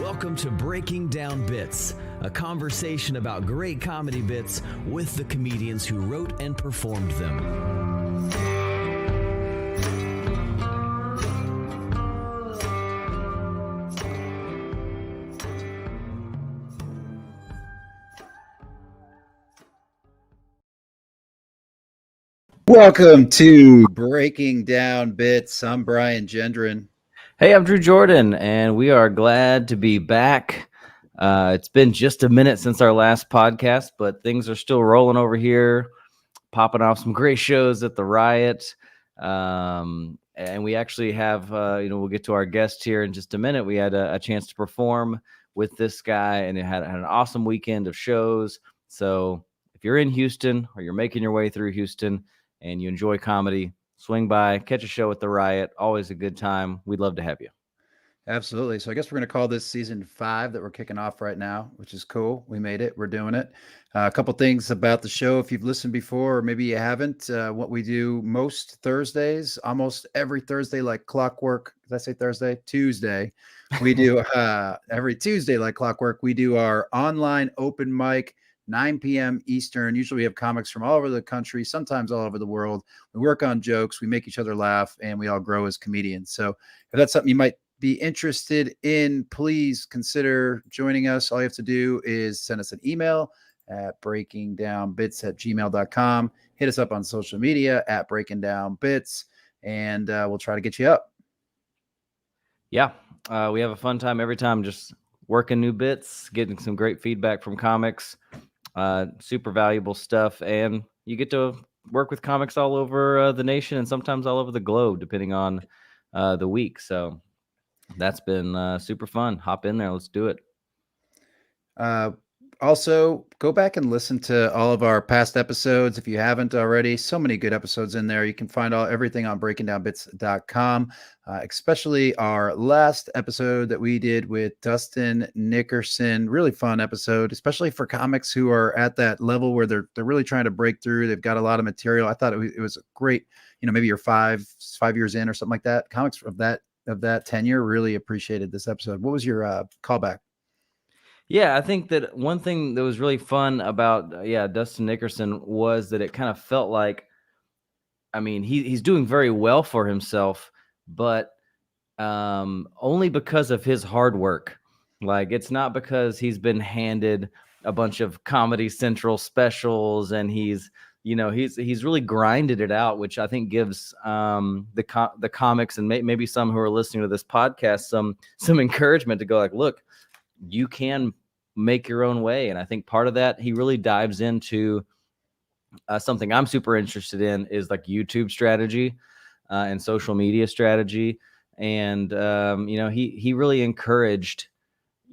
Welcome to Breaking Down Bits, a conversation about great comedy bits with the comedians who wrote and performed them. Welcome to Breaking Down Bits. I'm Brian Gendron. Hey, I'm Drew Jordan, and we are glad to be back. It's been just a minute since our last podcast, but things are still rolling over here, popping off some great shows at the Riot. And we actually have, we'll get to our guest here in just a minute. We had a chance to perform with this guy, and it had an awesome weekend of shows. So if you're in Houston or you're making your way through Houston and you enjoy comedy, swing by, catch a show at the Riot. Always a good time. We'd love to have you. Absolutely. So I guess we're going to call this season 5 that we're kicking off right now, which is cool. We made it. We're doing it. A couple things about the show. If you've listened before, or maybe you haven't, what we do most Thursdays, almost every Thursday, like clockwork. Did I say Thursday? Tuesday. We do every Tuesday, like clockwork. We do our online open mic, 9 p.m. Eastern. Usually we have comics from all over the country, sometimes all over the world. We work on jokes, we make each other laugh, and we all grow as comedians. So if that's something you might be interested in, please consider joining us. All you have to do is send us an email at breakingdownbits@gmail.com. Hit us up on social media at breakingdownbits, and we'll try to get you up. Yeah, we have a fun time every time, just working new bits, getting some great feedback from comics, super valuable stuff, and you get to work with comics all over the nation and sometimes all over the globe, depending on the week. So that's been super fun. Hop in there. Let's do it. Also, go back and listen to all of our past episodes if you haven't already. So many good episodes in there. You can find everything on breakingdownbits.com, especially our last episode that we did with Dustin Nickerson. Really fun episode, especially for comics who are at that level where they're really trying to break through. They've got a lot of material. I thought it was great. Maybe you're five years in or something like that. Comics of that tenure really appreciated this episode. What was your callback? Yeah, I think that one thing that was really fun about Dustin Nickerson was that it kind of felt like, I mean, he's doing very well for himself, but only because of his hard work. Like, it's not because he's been handed a bunch of Comedy Central specials and he's really grinded it out, which I think gives the comics and maybe some who are listening to this podcast some encouragement to go like, look, you can make your own way. And I think part of that, he really dives into something I'm super interested in is like YouTube strategy and social media strategy. And, he really encouraged,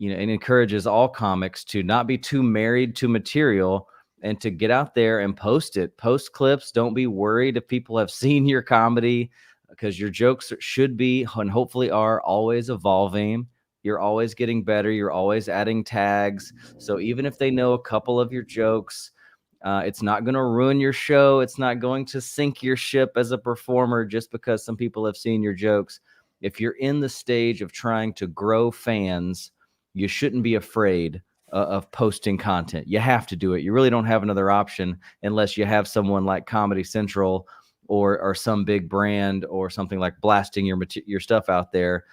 and encourages all comics to not be too married to material and to get out there and post clips. Don't be worried if people have seen your comedy, because your jokes should be, and hopefully are, always evolving. You're always getting better. You're always adding tags. So even if they know a couple of your jokes, it's not going to ruin your show. It's not going to sink your ship as a performer just because some people have seen your jokes. If you're in the stage of trying to grow fans, you shouldn't be afraid of posting content. You have to do it. You really don't have another option unless you have someone like Comedy Central or some big brand or something like blasting your stuff out there.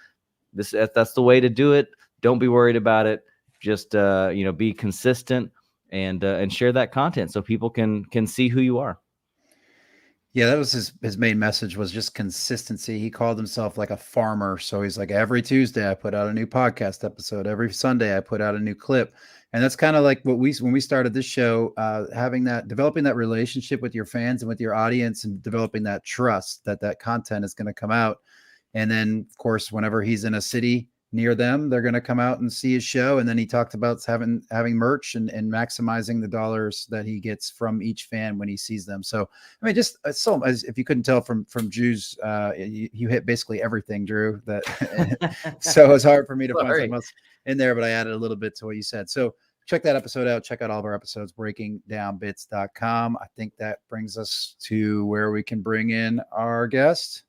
That's the way to do it. Don't be worried about it. Just be consistent and share that content so people can see who you are. Yeah, that was his main message, was just consistency. He called himself like a farmer. So he's like, every Tuesday I put out a new podcast episode. Every Sunday I put out a new clip. And that's kind of like when we started this show, developing that relationship with your fans and with your audience, and developing that trust that content is going to come out. And then, of course, whenever he's in a city near them, they're going to come out and see his show. And then he talked about having merch and maximizing the dollars that he gets from each fan when he sees them. So, I mean, just so as if you couldn't tell from Drew's, you hit basically everything, Drew. So it's hard for me to find something else in there, but I added a little bit to what you said. So check that episode out. Check out all of our episodes, breakingdownbits.com. I think that brings us to where we can bring in our guest.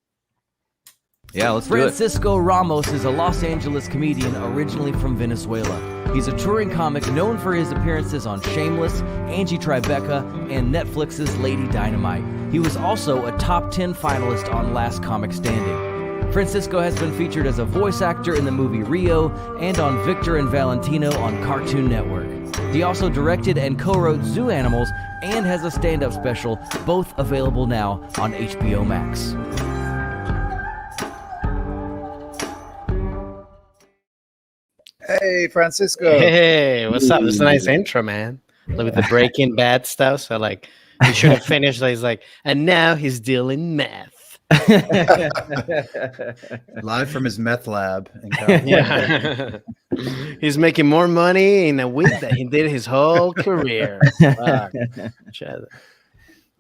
Yeah, let's do it. Francisco Ramos is a Los Angeles comedian originally from Venezuela. He's a touring comic known for his appearances on Shameless, Angie Tribeca, and Netflix's Lady Dynamite. He was also a top 10 finalist on Last Comic Standing. Francisco has been featured as a voice actor in the movie Rio and on Victor and Valentino on Cartoon Network. He also directed and co-wrote Zoo Animals and has a stand-up special, both available now on HBO Max. Hey, Francisco. Hey, what's up? This is a nice intro, man. Look at the Breaking Bad stuff. So, like, he should have finished. He's like, and now he's dealing meth. Live from his meth lab in California. Yeah. He's making more money in a week than he did his whole career. Fuck. Well,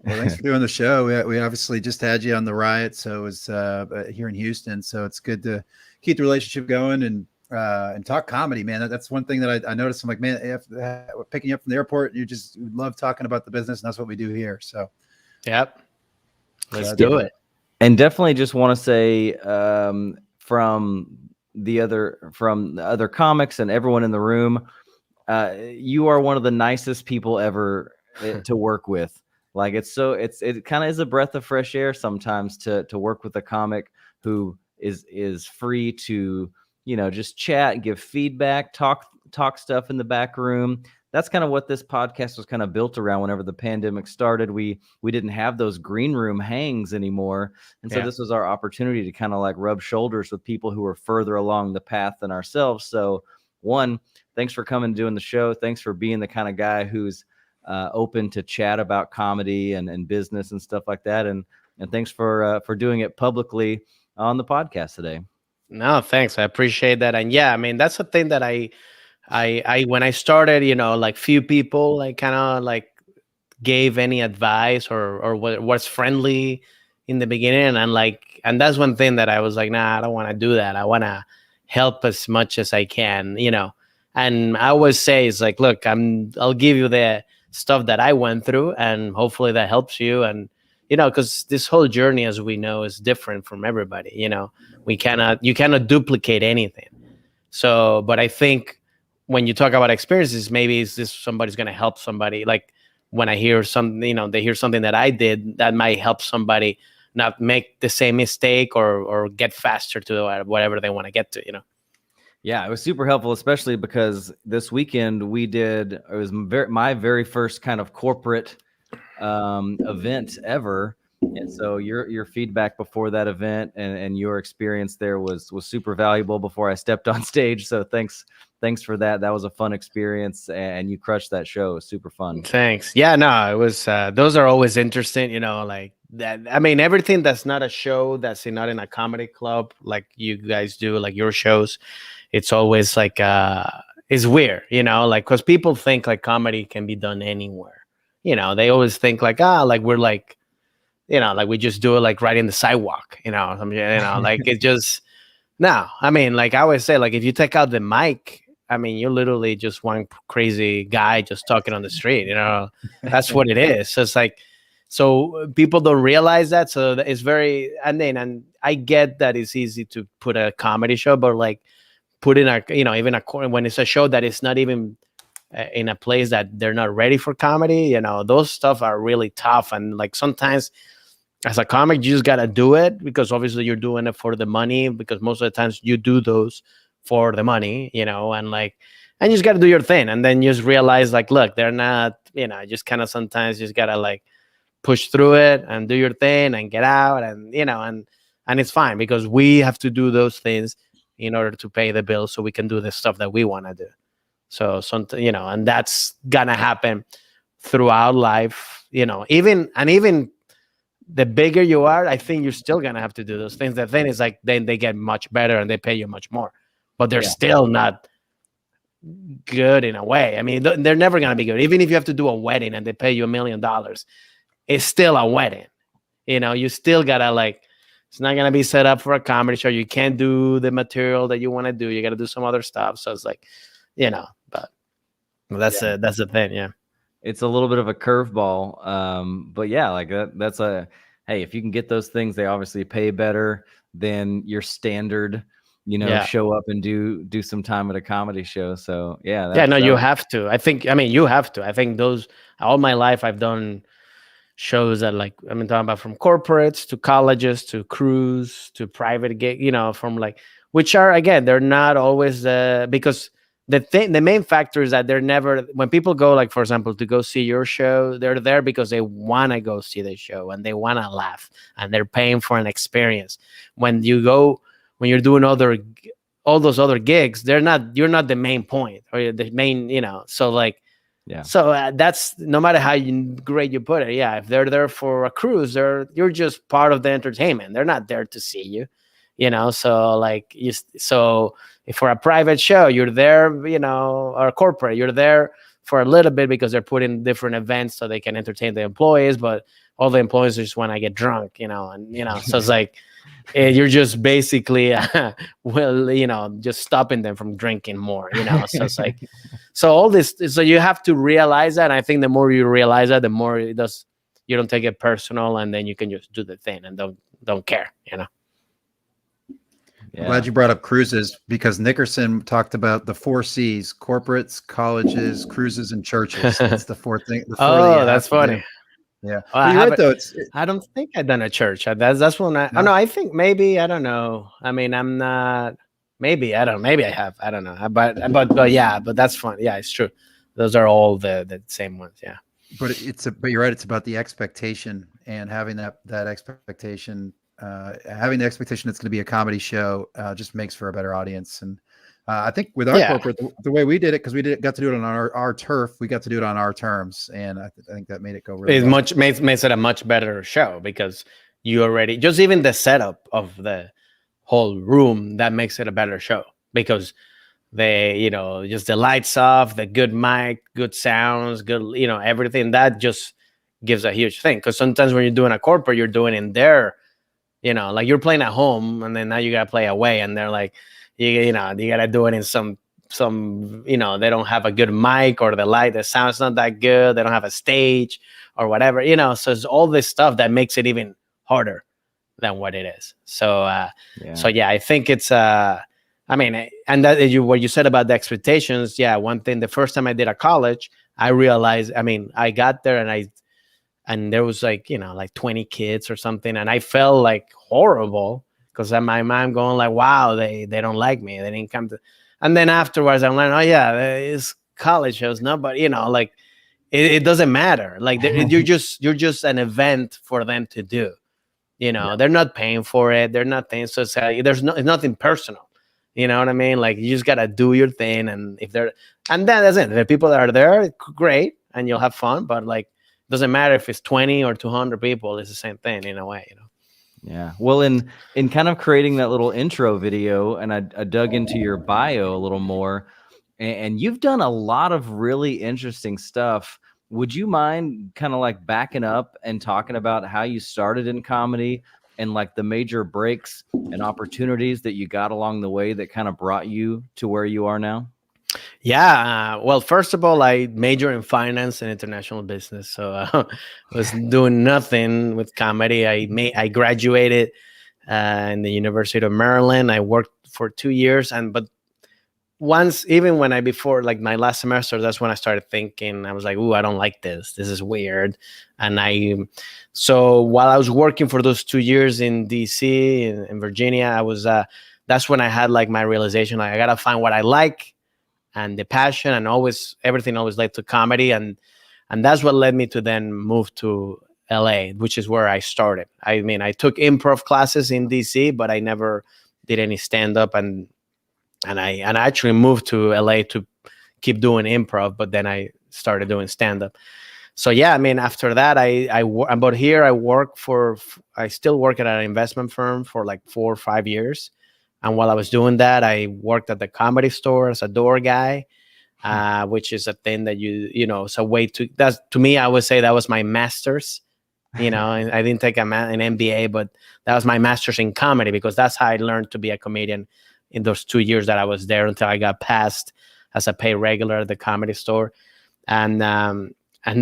thanks for doing the show. We obviously just had you on the riot, so it was here in Houston. So it's good to keep the relationship going and talk comedy, man. That's one thing that I noticed. I'm like, man, if picking you up from the airport, you love talking about the business, and that's what we do here. So, yep, let's do it. And definitely just want to say from the other comics and everyone in the room, you are one of the nicest people ever to work with. Like it kind of is a breath of fresh air sometimes to work with a comic who is free to, just chat, give feedback, talk stuff in the back room. That's kind of what this podcast was kind of built around. Whenever the pandemic started, we didn't have those green room hangs anymore. And so this was our opportunity to kind of like rub shoulders with people who were further along the path than ourselves. So one, thanks for coming and doing the show. Thanks for being the kind of guy who's open to chat about comedy and business and stuff like that. And thanks for doing it publicly on the podcast today. No, thanks. I appreciate that. And yeah, I mean, that's the thing that I when I started, like few people like kind of like gave any advice or was friendly in the beginning. And that's one thing that I was like, nah, I don't want to do that. I want to help as much as I can, and I always say, it's like, look, I'll give you the stuff that I went through and hopefully that helps you. And, because this whole journey, as we know, is different from everybody, you cannot duplicate anything. So, but I think when you talk about experiences, maybe somebody's going to help somebody. Like when I hear something, they hear something that I did that might help somebody not make the same mistake or get faster to whatever they want to get to, Yeah, it was super helpful, especially because this weekend it was my very first kind of corporate event ever. And so your feedback before that event and your experience there was super valuable before I stepped on stage. So thanks for that. That was a fun experience and you crushed that show. It was super fun. Thanks. Yeah, no, it was, those are always interesting, like that. I mean, everything that's not a show, that's not in a comedy club, like you guys do, like your shows, it's always like, it's weird, like, cause people think like comedy can be done anywhere. They always think like, like we're like, like we just do it like right in the sidewalk, like it just, no, I mean, like I always say, like if you take out the mic, I mean, you're literally just one crazy guy just talking on the street, that's what it is. So it's like, so people don't realize that. So it's very, and I get that it's easy to put a comedy show, but like put in even when it's a show that is not even in a place that they're not ready for comedy, those stuff are really tough. And like sometimes as a comic, you just got to do it because obviously you're doing it for the money, because most of the times you do those for the money, and you just got to do your thing. And then you just realize like, look, they're not, just kind of sometimes you just got to like push through it and do your thing and get out and, and it's fine because we have to do those things in order to pay the bills so we can do the stuff that we want to do. So, and that's gonna happen throughout life, even the bigger you are, I think you're still gonna have to do those things. The thing is like, then they get much better and they pay you much more, but they're still not good in a way. I mean, they're never gonna be good. Even if you have to do a wedding and they pay you $1 million, it's still a wedding. You still gotta like, it's not gonna be set up for a comedy show. You can't do the material that you want to do. You gotta do some other stuff. So it's like, but That's the thing. Yeah. It's a little bit of a curveball. But yeah, like that's hey, if you can get those things, they obviously pay better than your standard, show up and do some time at a comedy show. So yeah. Yeah, no, you have to. You have to. I think those all my life I've done shows that, like, talking about from corporates to colleges to crews to private gig, from like, which are, again, they're not always because the main factor is that they're never, when people go, like, for example, to go see your show, they're there because they want to go see the show and they want to laugh and they're paying for an experience. When you're doing all those other gigs, you're not the main point or the main, so like, yeah. So that's, no matter how great you put it. Yeah, if they're there for a cruise, you're just part of the entertainment. They're not there to see you, So like, so if for a private show, you're there, or corporate, you're there for a little bit because they're putting different events so they can entertain the employees, but all the employees just want to get drunk, So it's like, you're just basically, just stopping them from drinking more, So it's like, so all this, so you have to realize that. And I think the more you realize that, the more you don't take it personal, and then you can just do the thing and don't care, Yeah. I'm glad you brought up cruises, because Nickerson talked about the 4 C's: corporates, colleges, cruises, and churches. That's the 4 thing. Oh, that's funny. Yeah, well, you're right though. I don't think I've done a church. That's one. No. Oh no, I think maybe, I don't know. I'm not. Maybe I don't. Maybe I have. I don't know. But yeah. But that's fun. Yeah, it's true. Those are all the same ones. Yeah. But but you're right. It's about the expectation, and having that expectation. Having the expectation it's going to be a comedy show just makes for a better audience. And I think with our corporate, the way we did it, because got to do it on our turf, we got to do it on our terms, and I think that made it go really well. Makes it a much better show, because you already, just even the setup of the whole room, that makes it a better show, because they, just the lights off, the good mic, good sounds, good, everything that just gives a huge thing. Because sometimes when you're doing a corporate, you're doing in there, like you're playing at home, and then now you gotta play away, and they're like, you gotta do it in some, they don't have a good mic, or the sound's not that good, they don't have a stage or whatever, so it's all this stuff that makes it even harder than what it is. So I think it's and that what you said about the expectations, one thing, the first time I did a college, I realized, I got there and there was like 20 kids or something, and I felt like horrible, because my mom going like, wow, they don't like me, they didn't come to. And then afterwards I'm like, oh yeah, it's college shows, no, but like it doesn't matter, like you're just an event for them to do, they're not paying for it, they're not paying, so it's it's nothing personal, you know what I mean? Like, you just gotta do your thing, and that's it. The people that are there, great, and you'll have fun, but like, doesn't matter if it's 20 or 200 people, it's the same thing in a way, Yeah. Well, in kind of creating that little intro video, and I dug into your bio a little more, and you've done a lot of really interesting stuff. Would you mind kind of like backing up and talking about how you started in comedy, and like the major breaks and opportunities that you got along the way that kind of brought you to where you are now? Yeah. Well, first of all, I major in finance and international business. So I was doing nothing with comedy. I graduated in the University of Maryland. I worked for 2 years. But once, even when before like my last semester, that's when I started thinking, I was like, ooh, I don't like this. This is weird. And so while I was working for those 2 years in DC, in Virginia, I was, that's when I had like my realization, like, I got to find what I like, and the passion, and everything always led to comedy. And that's what led me to then move to LA, which is where I started. I took improv classes in DC, but I never did any stand-up. And I actually moved to LA to keep doing improv, but then I started doing stand-up. So yeah, after that, about here, I still work at an investment firm for like 4 or 5 years. And while I was doing that, I worked at the Comedy Store as a door guy, which is a thing that it's a way to, to me, I would say that was my master's. I didn't take an MBA, but that was my master's in comedy, because that's how I learned to be a comedian in those 2 years that I was there, until I got past as a pay regular at the Comedy Store. And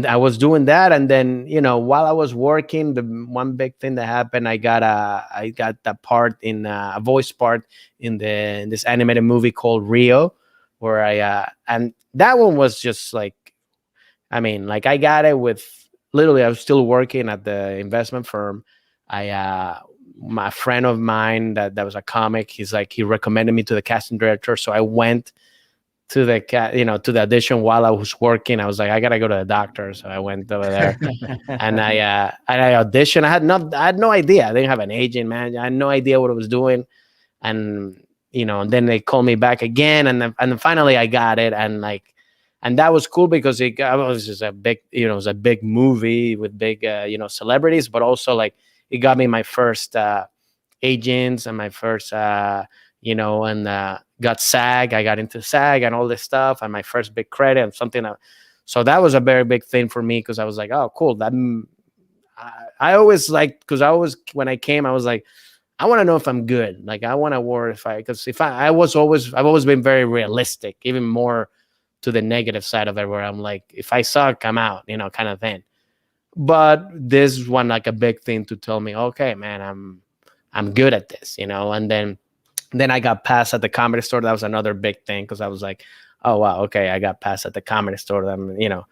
I was doing that, and then while I was working, the one big thing that happened, I got that part in a voice part in this animated movie called Rio, where and that one was just like, I mean, like I got it with literally, I was still working at the investment firm. My friend of mine that was a comic, he recommended me to the casting director, so I went to the to the audition while I was working. I was like, I gotta go to the doctor, so I went over there and I auditioned. I had no idea. I didn't have an agent, man. I had no idea what I was doing, and and then they called me back again, and then finally I got it, and that was cool because it was just a big, it was a big movie with big, celebrities, but also like it got me my first agents and my first, got SAG. I got into SAG and all this stuff, and my first big credit and something. So that was a very big thing for me because I was like, oh, cool. That I always liked, because when I came, I was like, I want to know if I'm good. Like I want to work I've always been very realistic, even more to the negative side of it, where I'm like, if I suck, I'm out, kind of thing. But this one, like a big thing to tell me, okay, man, I'm good at this, and then I got passed at the Comedy Store. That was another big thing because I was like, oh wow, okay, I got passed at the Comedy Store. Yeah.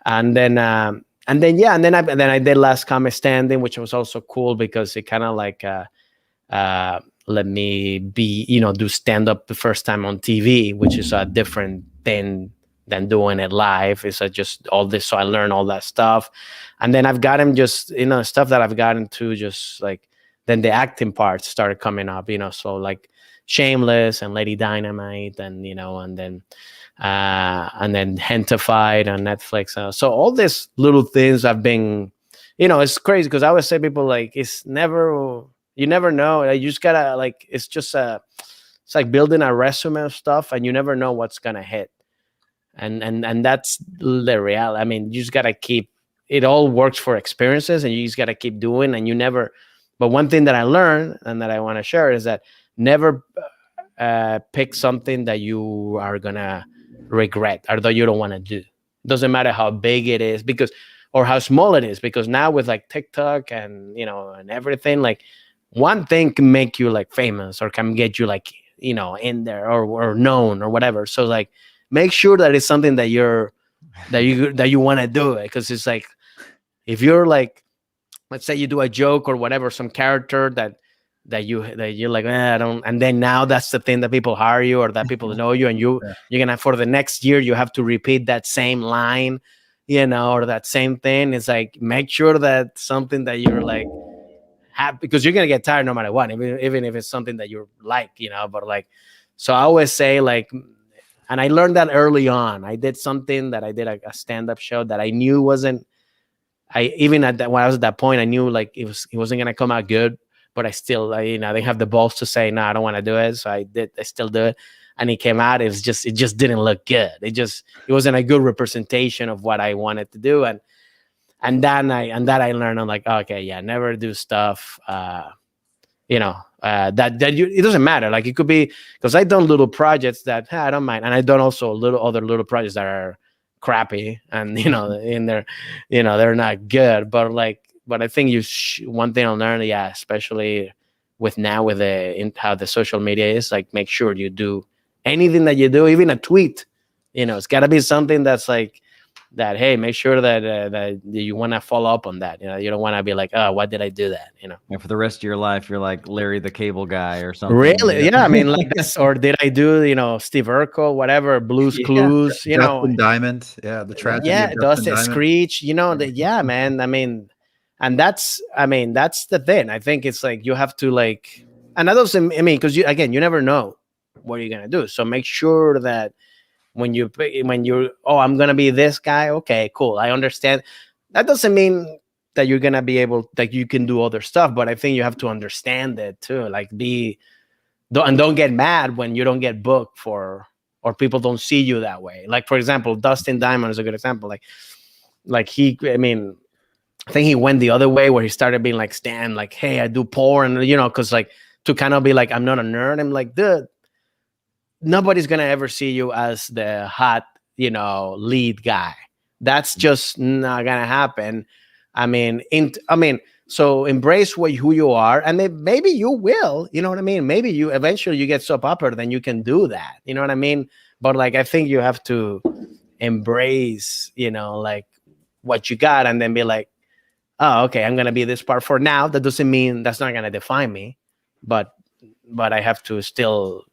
And then I did Last Comic Standing, which was also cool because it kind of like let me do stand up the first time on TV, which is a different thing than doing it live. It's just all this, so I learned all that stuff, and then I've gotten just stuff that I've gotten to just like. Then the acting parts started coming up, so like Shameless and Lady Dynamite, and and then Hentified on Netflix. So all these little things I've been, it's crazy because I always say people like you never know. You just gotta like it's like building a resume of stuff, and you never know what's gonna hit, and that's the reality. I mean, you just gotta keep. It all works for experiences, and you just gotta keep doing, and you never. But one thing that I learned and that I want to share is that never pick something that you are going to regret or that you don't want to do. Doesn't matter how big it is or how small it is, because now with like TikTok and, and everything, like one thing can make you like famous or can get you like, in there or known or whatever. So like make sure that it's something that you want to do it. Because it's like, if you're like, let's say you do a joke or whatever, some character that you're like, I don't, and then now that's the thing that people hire you or that people know you, and you're gonna, for the next year you have to repeat that same line, or that same thing. It's like, make sure that something that you're like happy, because you're gonna get tired no matter what, even if it's something that you're like, but like, so I always say like, and I learned that early on. I did something that I did a stand-up show that I knew wasn't, even at that, when I was at that point, I knew like it wasn't gonna come out good, but I still, I didn't have the balls to say no, I don't want to do it. So I still do it, and it came out. It just didn't look good. It wasn't a good representation of what I wanted to do, and that I learned. I'm like, okay, yeah, never do stuff. That it doesn't matter. Like it could be, because I've done little projects that I don't mind, and I've done also other little projects that are crappy, and in there, they're not good, but I think one thing I learned, especially with how the social media is, like, make sure you do anything that you do, even a tweet, it's got to be something that's like that. Hey, make sure that you want to follow up on that. You don't want to be like, oh, why did I do that? And for the rest of your life, you're like Larry the Cable Guy or something. Really? Yeah. I mean, like this, or did I do, Steve Urkel, whatever, Blue's Clues, Dustin Diamond. Yeah. The tragedy. Yeah. Of Dustin Screech, yeah, man. I mean, and that's the thing. I think it's like, you have to like, and that doesn't, because you never know what you're going to do. So make sure that when you're, I'm going to be this guy. Okay, cool. I understand. That doesn't mean that you're going to be able, like, you can do other stuff, but I think you have to understand it too. Like don't get mad when you don't get booked or people don't see you that way. Like, for example, Dustin Diamond is a good example. Like he, I think he went the other way where he started being like, Stan, like, hey, I do porn, because like, to kind of be like, I'm not a nerd. I'm like, dude, nobody's gonna ever see you as the hot, lead guy. That's just not gonna happen. I mean, so embrace who you are, and maybe you will. You know what I mean? Maybe you eventually you get so popular, then you can do that. You know what I mean? But like, I think you have to embrace, like what you got, and then be like, oh, okay, I'm gonna be this part for now. That doesn't mean that's not gonna define me, but I have to still,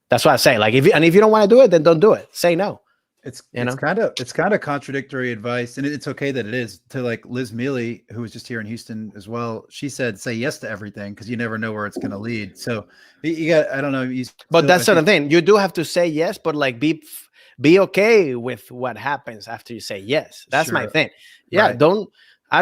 that's why I say, like, if you don't want to do it, then don't do it. Say no. It's kind of contradictory advice, and it's okay that it is. To like Liz Mealy, who was just here in Houston as well, she said, "Say yes to everything because you never know where it's going to lead." So you got, I don't know, but that's the thing. You do have to say yes, but like be okay with what happens after you say yes. That's my thing. Yeah, right. I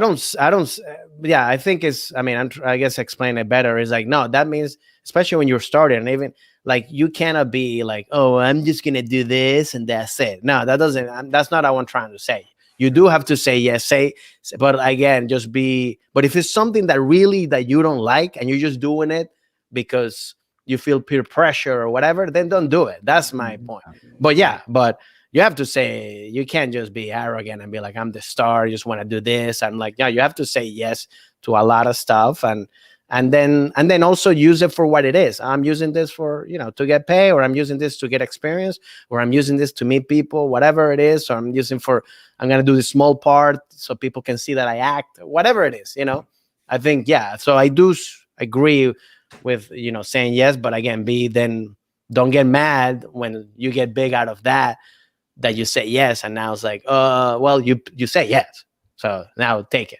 think I guess explain it better is like, no, that means, especially when you're starting, and even like, you cannot be like, oh, I'm just gonna do this and that's it. No, that's not what I'm trying to say. You do have to say yes, but again, but if it's something that you don't like and you're just doing it because you feel peer pressure or whatever, then don't do it. That's my point. But you have to say, you can't just be arrogant and be like, I'm the star, I just want to do this. I'm like, yeah, you have to say yes to a lot of stuff, and then also use it for what it is. I'm using this for, to get paid, or I'm using this to get experience, or I'm using this to meet people, whatever it is. Or I'm going to do this small part so people can see that I act, whatever it is, I think, so I do agree with, saying yes, but again, then don't get mad when you get big out of that you say yes. And now it's like, well, you say yes. So now take it,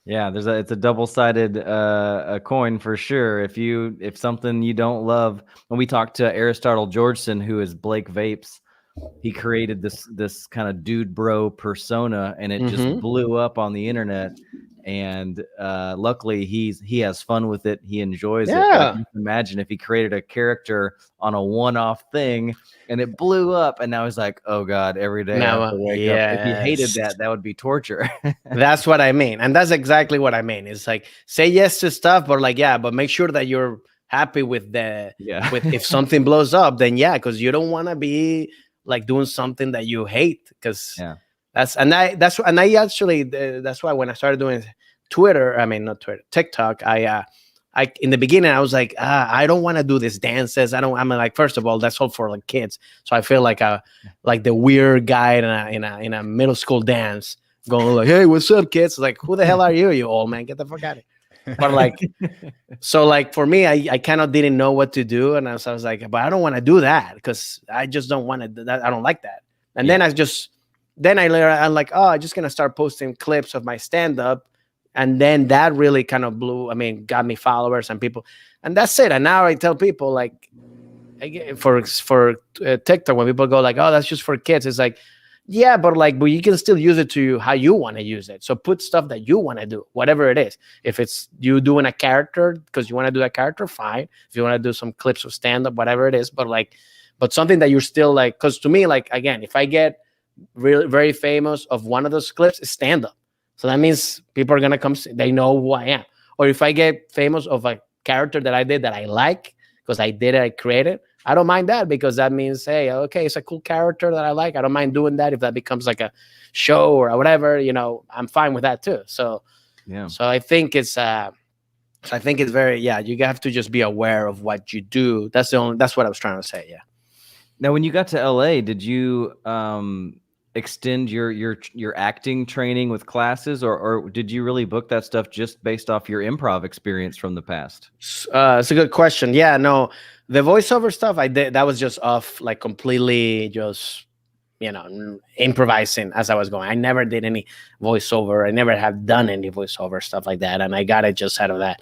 Yeah, it's a double-sided coin for sure. If something you don't love, when we talked to Aristotle Georgeson, who is Blake Vapes, he created this kind of dude bro persona, and it just blew up on the internet. And luckily, he has fun with it. He enjoys it. Like, you can imagine if he created a character on a one-off thing and it blew up, and now he's like, oh God, every day I have to wake up. If he hated that would be torture. That's what I mean. And that's exactly what I mean. It's like, say yes to stuff, but like, but make sure that you're happy with with if something blows up, then because you don't want to be like doing something that you hate, because that's why when I started doing TikTok, I in the beginning I was like, I don't want to do these dances. I'm like, first of all, that's all for like kids. So I feel like the weird guy in a middle school dance going like, hey, what's up, kids? Like, who the hell are you old man? Get the fuck out of here. But like, so like for me, I kind of didn't know what to do. And I was like, but I don't want to do that because I just don't want to, I don't like that. And then I'm like, oh, I'm just going to start posting clips of my stand-up. And then that really kind of got me followers and people. And that's it. And now I tell people, like, for TikTok, when people go like, oh, that's just for kids. It's like, but you can still use it to how you want to use it. So put stuff that you want to do, whatever it is. If it's you doing a character because you want to do a character, fine. If you want to do some clips of stand-up, whatever it is. But something that you're still like, because to me, like, again, if I get really very famous of one of those clips, it's stand-up. So that means people are going to come, they know who I am. Or if I get famous of a character that I did that I like, because I did it, I created, I don't mind that, because that means, hey, okay, it's a cool character that I like. I don't mind doing that. If that becomes like a show or whatever, I'm fine with that too. So, so I think it's very, you have to just be aware of what you do. That's what I was trying to say. Yeah. Now, when you got to LA, did you extend your acting training with classes, or did you really book that stuff just based off your improv experience from the past? It's a good question. Yeah, no, the voiceover stuff I did, that was just off, like, completely just, improvising as I was going. I never did any voiceover. I never have done any voiceover stuff like that. And I got it just out of that.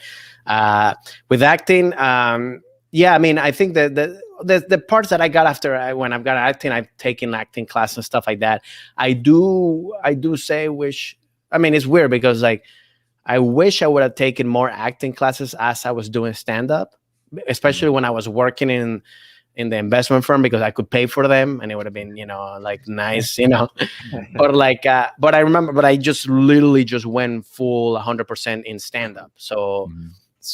With acting, I think that the parts that I got after when I've got acting, I've taken acting class and stuff like that. I do say it's weird because, like, I wish I would have taken more acting classes as I was doing stand-up, especially when I was working in the investment firm, because I could pay for them and it would have been, like, nice, but I remember, but I just literally just went full 100% in stand-up. So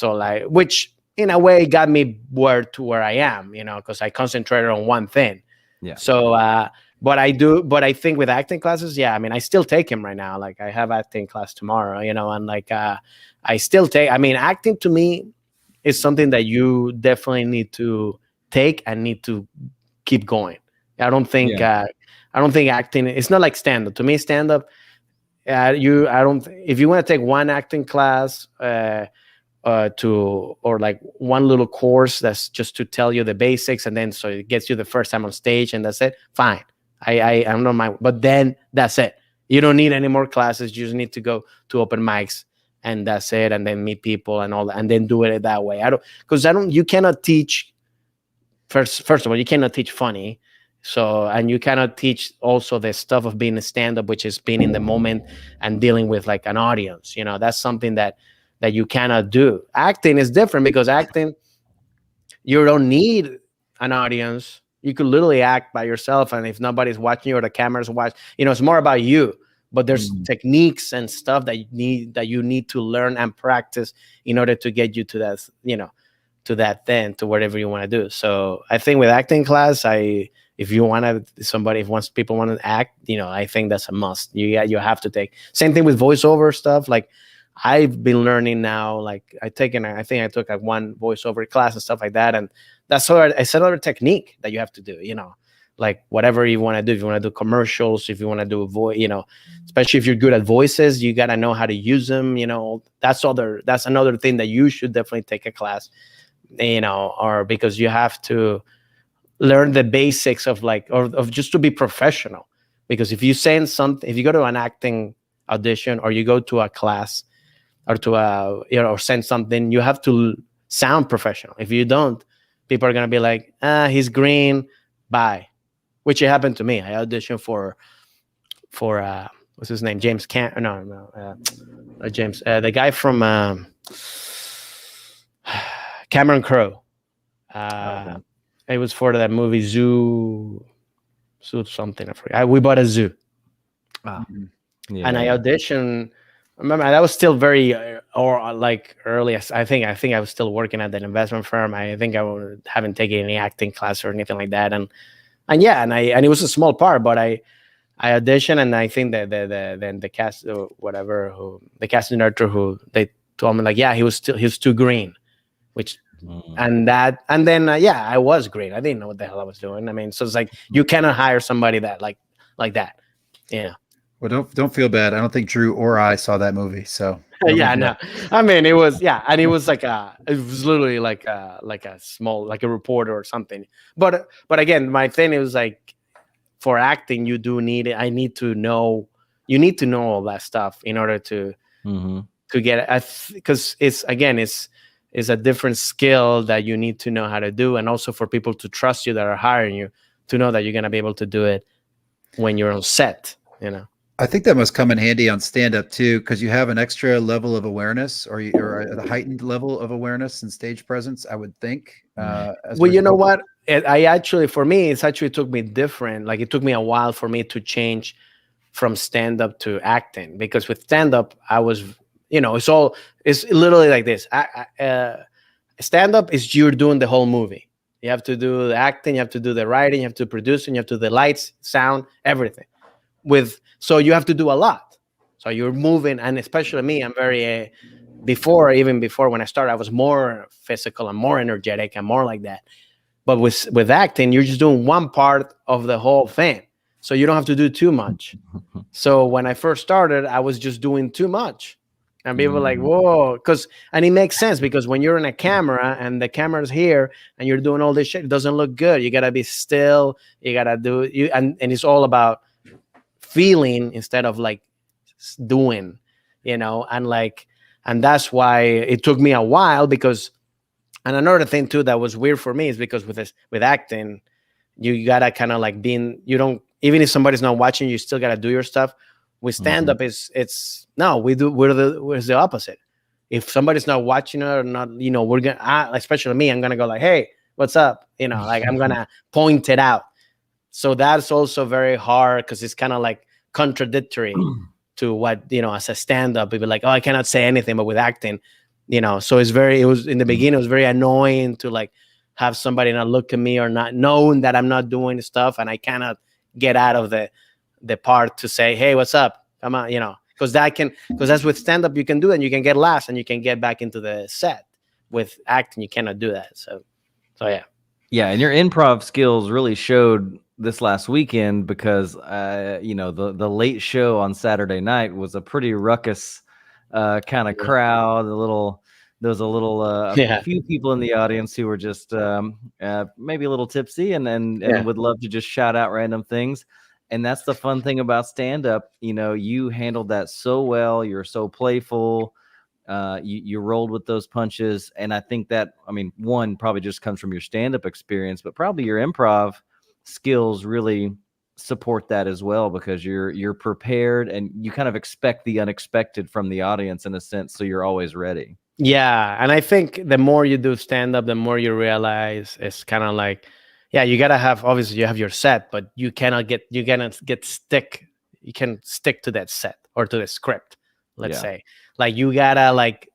like, which in a way got me where I am, because I concentrated on one thing. Yeah. So, but I think with acting classes, yeah, I mean, I still take them right now. Like I have acting class tomorrow, and like, I still take, I mean, acting to me is something that you definitely need to take and need to keep going. I don't think, acting, it's not like stand up. To me, stand up, if you want to take one acting class, or like one little course that's just to tell you the basics, and then so it gets you the first time on stage, and that's it, fine. I don't mind, but then that's it. You don't need any more classes. You just need to go to open mics, and that's it, and then meet people and all that, and then do it that way. You cannot teach, first of all, you cannot teach funny. So, and you cannot teach also the stuff of being a stand-up, which is being in the moment and dealing with like an audience. That's something that you cannot do. Acting is different, because acting, you don't need an audience. You could literally act by yourself, and if nobody's watching you or the camera's watching, it's more about you. But there's techniques and stuff that you need to learn and practice in order to get you to that, to that thing, to whatever you want to do. So I think with acting class, if people want to act, I think that's a must. You have to take. Same thing with voiceover stuff. Like I've been learning now, like I think I took like one voiceover class and stuff like that. And that's another technique that you have to do, like whatever you want to do. If you want to do commercials, if you want to do voice, especially if you're good at voices, you got to know how to use them. That's another thing that you should definitely take a class, or because you have to learn the basics of of just to be professional. Because if you go to an acting audition, or you go to a class, or to or send something, you have to sound professional. If you don't, people are going to be like, he's green, bye. Which it happened to me. I auditioned for what's his name? James James, the guy from Cameron Crowe. It was for that movie Zoo something. I forget. We bought a zoo. Yeah. And I auditioned. Remember, that was still very early. I think I was still working at that investment firm. I think I haven't taken any acting class or anything like that. And it was a small part, but I auditioned, and I think that the cast or whatever, the casting director, who they told me like, yeah, he was too green, which. And then I was green. I didn't know what the hell I was doing. I mean, so it's like you cannot hire somebody that like that. Yeah. Well, don't feel bad. I don't think Drew or I saw that movie. So yeah, no. I mean, it was and it was it was literally like a small, like a reporter or something. But again, my thing is like, for acting, you need to know all that stuff in order to get it. Because it's a different skill that you need to know how to do, and also for people to trust you that are hiring you, to know that you're going to be able to do it when you're on set. I think that must come in handy on stand-up too, because you have an extra level of awareness, or a heightened level of awareness and stage presence, I would think. Well, you know what? For me, it actually took me different. Like, it took me a while for me to change from stand-up to acting, because with stand-up, I was, it's literally like this. Stand-up is you're doing the whole movie. You have to do the acting, you have to do the writing, you have to produce, and you have to do the lights, sound, everything. So you have to do a lot. So you're moving, and especially me, I'm very even before when I started, I was more physical and more energetic and more like that. But with acting, you're just doing one part of the whole thing, so you don't have to do too much. So when I first started, I was just doing too much, and people were like, "Whoa!" And it makes sense, because when you're in a camera and the camera's here and you're doing all this shit, it doesn't look good. You gotta be still. You gotta and it's all about feeling instead of like doing, and that's why it took me a while. Because, and another thing too that was weird for me is because with acting, you gotta kind of like you don't, even if somebody's not watching, you still gotta do your stuff. With stand-up, we're the opposite. If somebody's not watching it or not, we're gonna, especially me, I'm gonna go like, hey, what's up? Like I'm gonna point it out. So that's also very hard, because it's kind of like contradictory to what, as a stand-up, people like, oh, I cannot say anything. But with acting, So it was in the beginning, it was very annoying to like have somebody not look at me or not knowing that I'm not doing stuff, and I cannot get out of the part to say, hey, what's up, come on, because that's with stand-up, you can do that, and you can get laughs and you can get back into the set. With acting, you cannot do that. So yeah. Yeah, and your improv skills really showed this last weekend, because the late show on Saturday night was a pretty ruckus kind of crowd. There was a few people in the audience who were just maybe a little tipsy and would love to just shout out random things. And that's the fun thing about stand-up. You handled that so well. You're so playful. You rolled with those punches, and I think that, one, probably just comes from your stand-up experience, but probably your improv skills really support that as well, because you're prepared and you kind of expect the unexpected from the audience in a sense, so you're always ready. Yeah, and I think the more you do stand-up, the more you realize it's kind of like, you gotta have, obviously you have your set, but you can stick to that set or to the script, let's say. Like, you gotta, like,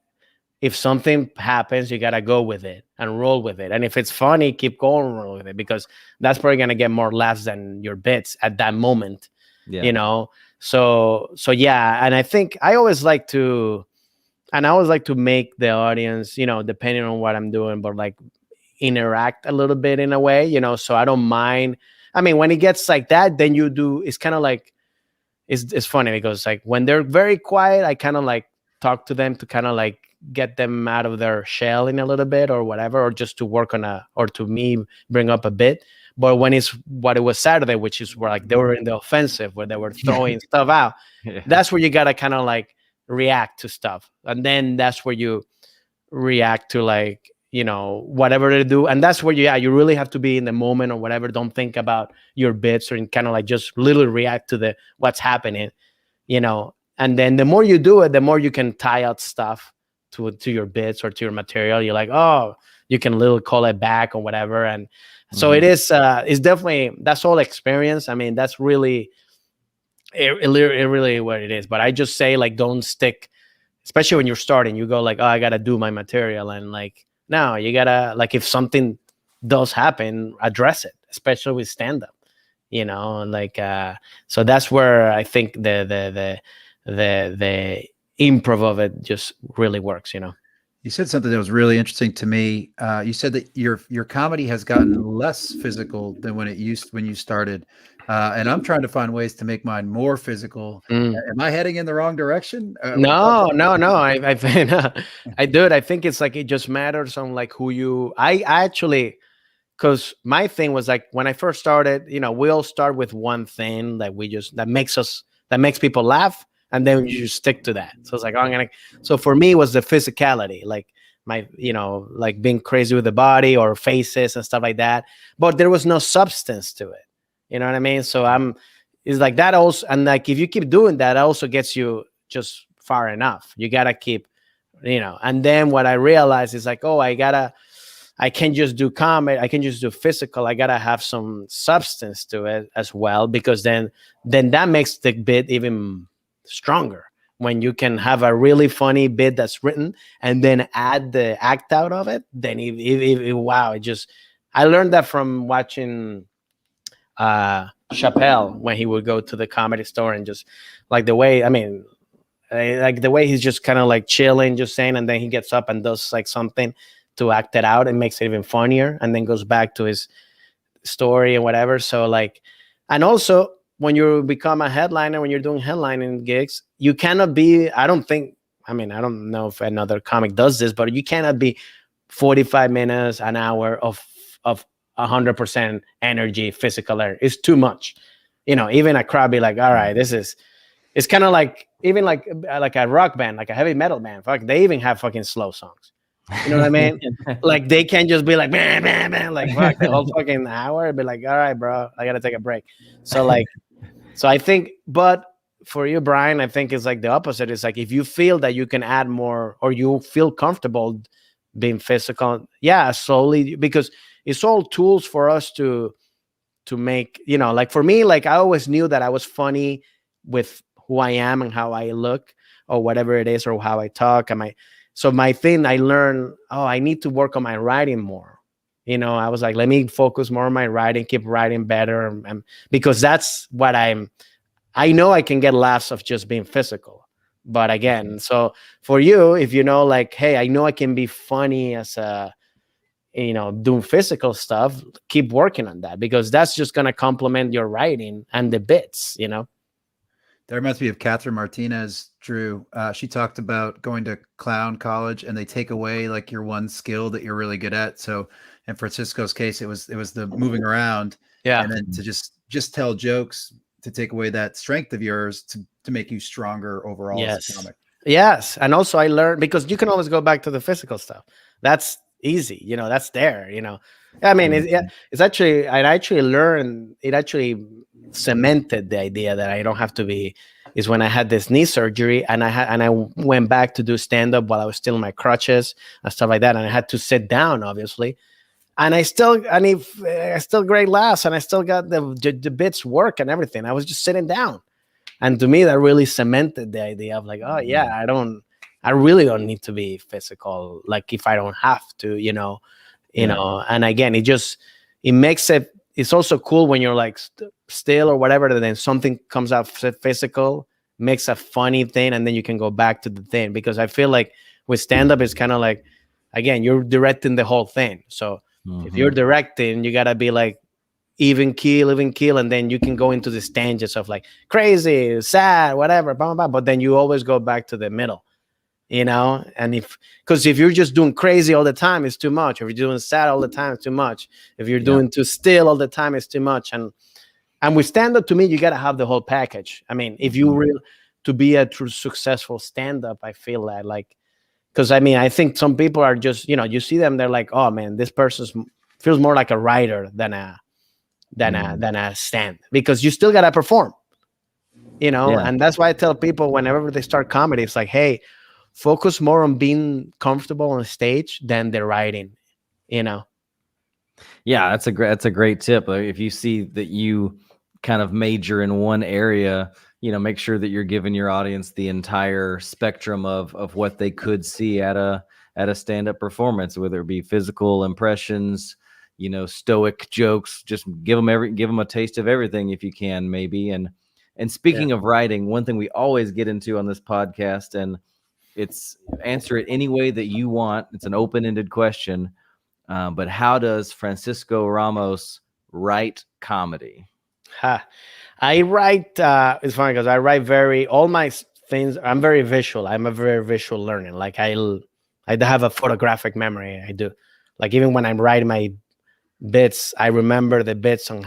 if something happens, you gotta go with it and roll with it. And if it's funny, keep going, roll with it, because that's probably gonna get more laughs than your bits at that moment. So yeah. And I think I always like to make the audience, depending on what I'm doing, but like interact a little bit in a way, so I don't mind. When it gets like that, then it's kind of like, it's funny, because like when they're very quiet, I kind of like talk to them to kind of like get them out of their shell in a little bit or whatever, or just to work on or to me bring up a bit. But when it's what it was Saturday, which is where like they were in the offensive, where they were throwing stuff out, that's where you gotta kind of like react to stuff, and then that's where you react to, like, whatever they do. And that's where you really have to be in the moment or whatever. Don't think about your bits, or kind of like just literally react to what's happening, and then the more you do it, the more you can tie out stuff to your bits or to your material. You're like, oh, you can little call it back or whatever. And so it's definitely, that's all experience. That's really it really what it is. But I just say, like, don't stick, especially when you're starting. You go like, oh, I gotta do my material, and like, no, you gotta, like, if something does happen, address it, especially with stand-up, like, so that's where I think the improv of it just really works. You said something that was really interesting to me. You said that your comedy has gotten less physical than when you started, and I'm trying to find ways to make mine more physical. Am I heading in the wrong direction? No. I think I do it. I think it's like, it just matters on like who you. I actually, because my thing was like, when I first started, we all start with one thing that that makes people laugh. And then you just stick to that. So it's like, so for me, it was the physicality, like my, like being crazy with the body or faces and stuff like that. But there was no substance to it. You know what I mean? So it's like that also. And like, if you keep doing that, it also gets you just far enough. You got to keep, and then what I realized is like, oh, I can't just do comedy. I can just do physical. I got to have some substance to it as well, because then that makes the bit even stronger, when you can have a really funny bit that's written and then add the act out of it. Then wow, I learned that from watching Chappelle, when he would go to the Comedy Store, and just like the way, like the way he's just kind of like chilling, just saying, and then he gets up and does like something to act it out and makes it even funnier, and then goes back to his story and whatever. So like, and also, when you become a headliner, when you're doing headlining gigs, you cannot be, I don't know if another comic does this, but you cannot be 45 minutes, an hour of 100% energy, physical energy. It's too much. Even a crowd be like, all right, it's kind of like, even like a rock band, like a heavy metal band. Fuck, they even have fucking slow songs. You know what I mean? Like, they can't just be like, man, man, man, like, fuck, the whole fucking hour. Be like, all right, bro, I gotta take a break. So like, so I think, but for you, Brian, I think it's like the opposite. It's like, if you feel that you can add more, or you feel comfortable being physical, slowly, because it's all tools for us to make, like for me, like I always knew that I was funny with who I am and how I look, or whatever it is, or how I talk. So my thing, I learned, oh, I need to work on my writing more. I was like, let me focus more on my writing, keep writing better, because that's what I know I can get laughs of just being physical. But again, so for you, if like, hey, I know I can be funny as doing physical stuff, keep working on that, because that's just going to complement your writing and the bits. That reminds me of Catherine Martinez, Drew. She talked about going to clown college and they take away like your one skill that you're really good at. So in Francisco's case, it was the moving around, Yeah. and then to just tell jokes, to take away that strength of yours to make you stronger overall as a comic. Yes. And also I learned, because you can always go back to the physical stuff. That's easy. That's there, I mean, it's actually, I actually learned, it actually cemented the idea that I don't have to be, is when I had this knee surgery and I went back to do stand-up while I was still in my crutches and stuff like that. And I had to sit down, obviously. And I still great laughs, and I still got the bits work and everything. I was just sitting down. And to me, that really cemented the idea of like, oh yeah, I really don't need to be physical. Like if I don't have to, and again, it makes it, it's also cool when you're like still or whatever, and then something comes out physical, makes a funny thing, and then you can go back to the thing. Because I feel like with stand-up, it's kind of like, again, you're directing the whole thing. So if you're directing, you gotta be like even keel, and then you can go into the tangents of like crazy, sad, whatever, blah, blah, blah, but then you always go back to the middle, and because if you're just doing crazy all the time, it's too much. If you're doing sad all the time, it's too much. If you're doing too still all the time, it's too much. And with stand-up, to me, you gotta have the whole package. I mean, if you to be a true successful stand-up, I feel that like, because I mean, I think some people are just, you see them, they're like, oh man, this person feels more like a writer than a stand, because you still gotta perform, and that's why I tell people whenever they start comedy, it's like, hey, focus more on being comfortable on stage than the writing, Yeah, that's a great tip. If you see that you kind of major in one area, make sure that you're giving your audience the entire spectrum of what they could see at a stand-up performance, whether it be physical impressions, stoic jokes. Just give them a taste of everything if you can, maybe. And speaking of writing, one thing we always get into on this podcast, and it's answer it any way that you want. It's an open-ended question. But how does Francisco Ramos write comedy? I write, it's funny because I write all my things, I'm very visual. I'm a very visual learner. Like I have a photographic memory. I do. Like even when I'm writing my bits, I remember the bits on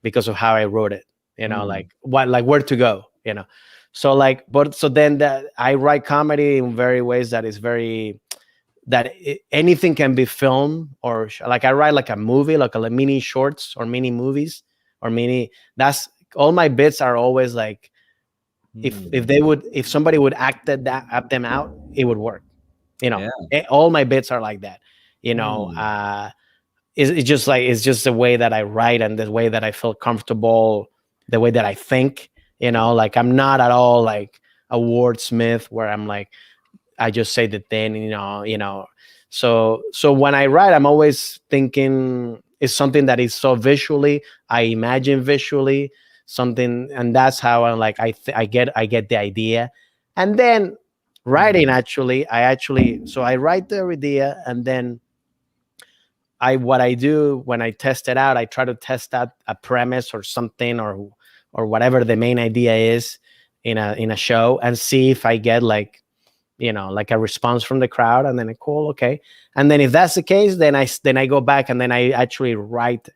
because of how I wrote it, like where to go, So like, so then that I write comedy in very ways that is very, anything can be filmed, or like I write like a movie, like a mini shorts or mini movies or that's all my bits are always like, if somebody would act them out, it would work, all my bits are like that, it's just the way that I write and the way that I feel comfortable, the way that I think, like I'm not at all like a wordsmith where I'm like, I just say the thing, So when I write, I'm always thinking it's something that is so visually, I imagine visually something, and that's how I'm like, I get the idea, and then writing I write the idea, and then what I do when I test it out, I try to test out a premise or something or whatever the main idea is in a show, and see if I get like a response from the crowd, and then cool, okay. And then if that's the case, then I go back and then I actually write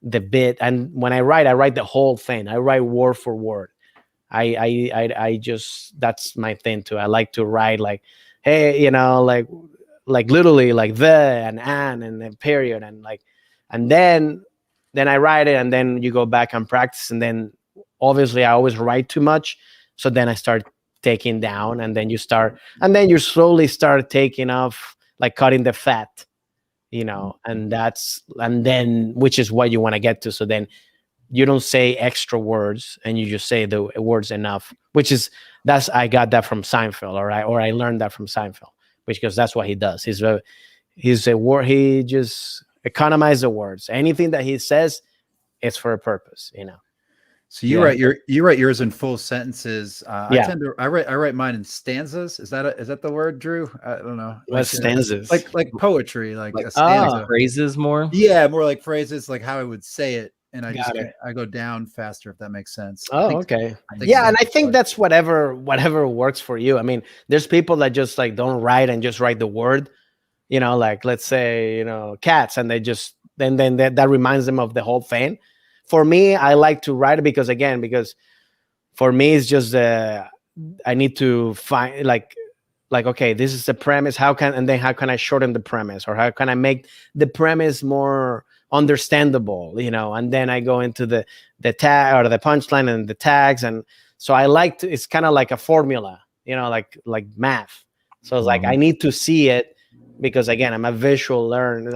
the bit. And when I write the whole thing. I write word for word. I just, that's my thing too. I like to write like, hey, like literally like the and then period, and like, and then I write it, and then you go back and practice, and then obviously I always write too much, so then I start taking down, and then you slowly start taking off, like cutting the fat, and then which is what you want to get to. So then you don't say extra words, and you just say the words enough, which is I got that from Seinfeld, or I learned that from Seinfeld, because that's what he does. He's a word. He just economizes the words. Anything that he says, it's for a purpose, you know. So you write yours in full sentences. Yeah. I write mine in stanzas. Is that the word, Drew? I don't know. What stanzas? Like poetry, like a stanza. stanza. Phrases more. Yeah, more like phrases, like how I would say it, and I go down faster, if that makes sense. Okay. Yeah, and I think that's whatever works for you. I mean, there's people that just like don't write and just write the word, you know, like let's say, you know, cats, and they just then that reminds them of the whole thing. For me, I like to write it because for me it's just I need to find like okay, this is the premise. How can I shorten the premise, or how can I make the premise more understandable, you know? And then I go into the tag or the punchline and the tags, and so I like to. It's kind of like a formula, you know, like math. So it's like I need to see it, because again, I'm a visual learner.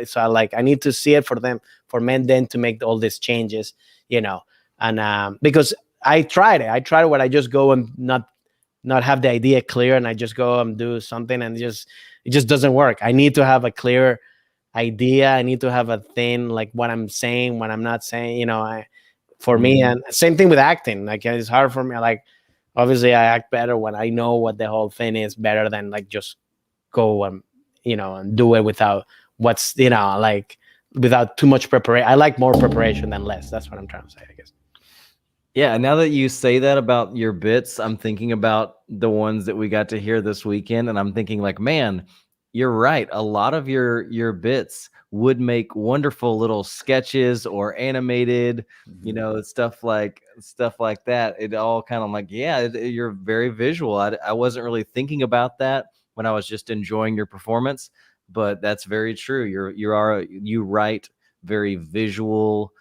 So I need to see it for men then to make all these changes, you know. And because I tried it where I just go and not have the idea clear, and I just go and do something, and it just doesn't work. I need to have a clear idea. I need to have a thing, like what I'm saying, what I'm not saying, you know. For me, and same thing with acting. Like, it's hard for me. Like, obviously I act better when I know what the whole thing is, better than like just go and, you know, and do it without what's, you know, like without too much preparation. I like more preparation than less. That's what I'm trying to say, I guess. Yeah, now that you say that about your bits, I'm thinking about the ones that we got to hear this weekend, and I'm thinking like, man, you're right. A lot of your bits would make wonderful little sketches or animated, you know, stuff like that. It all kind of like, yeah, you're very visual. I wasn't really thinking about that when I was just enjoying your performance, but that's very true. You write very visual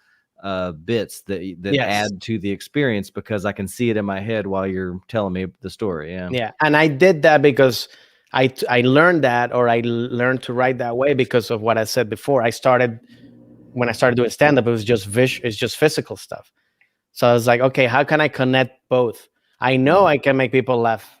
bits that yes. add to the experience, because I can see it in my head while you're telling me the story. Yeah. And I did that because I learned that, or I learned to write that way because of what I said before. When I started doing stand-up, it was just it's just physical stuff. So I was like, okay, how can I connect both? I know I can make people laugh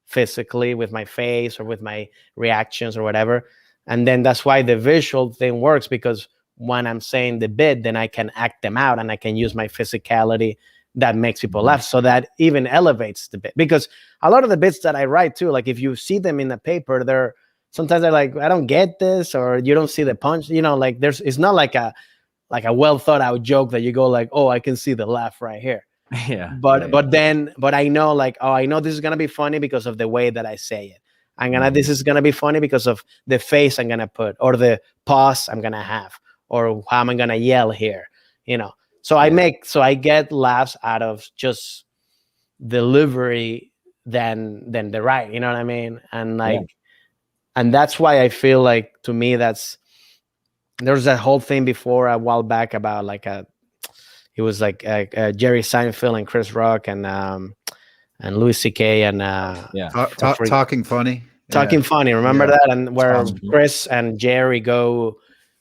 physically with my face or with my reactions or whatever. And then that's why the visual thing works, because when I'm saying the bit, then I can act them out and I can use my physicality that makes people laugh. So that even elevates the bit, because a lot of the bits that I write too, like if you see them in the paper, sometimes they're like, I don't get this, or you don't see the punch, you know, like it's not like a well thought out joke that you go like, oh, I can see the laugh right here. Yeah. But I know like, oh, I know this is going to be funny because of the way that I say it. This is going to be funny because of the face I'm going to put, or the pause I'm going to have, or how I'm going to yell here, you know? So I get laughs out of just delivery than the right, you know what I mean? And and that's why I feel like, to me, there's that whole thing before a while back about like it was like Jerry Seinfeld and Chris Rock and Louis C.K. and talking funny. Talking funny. Remember that? And where Chris and Jerry go,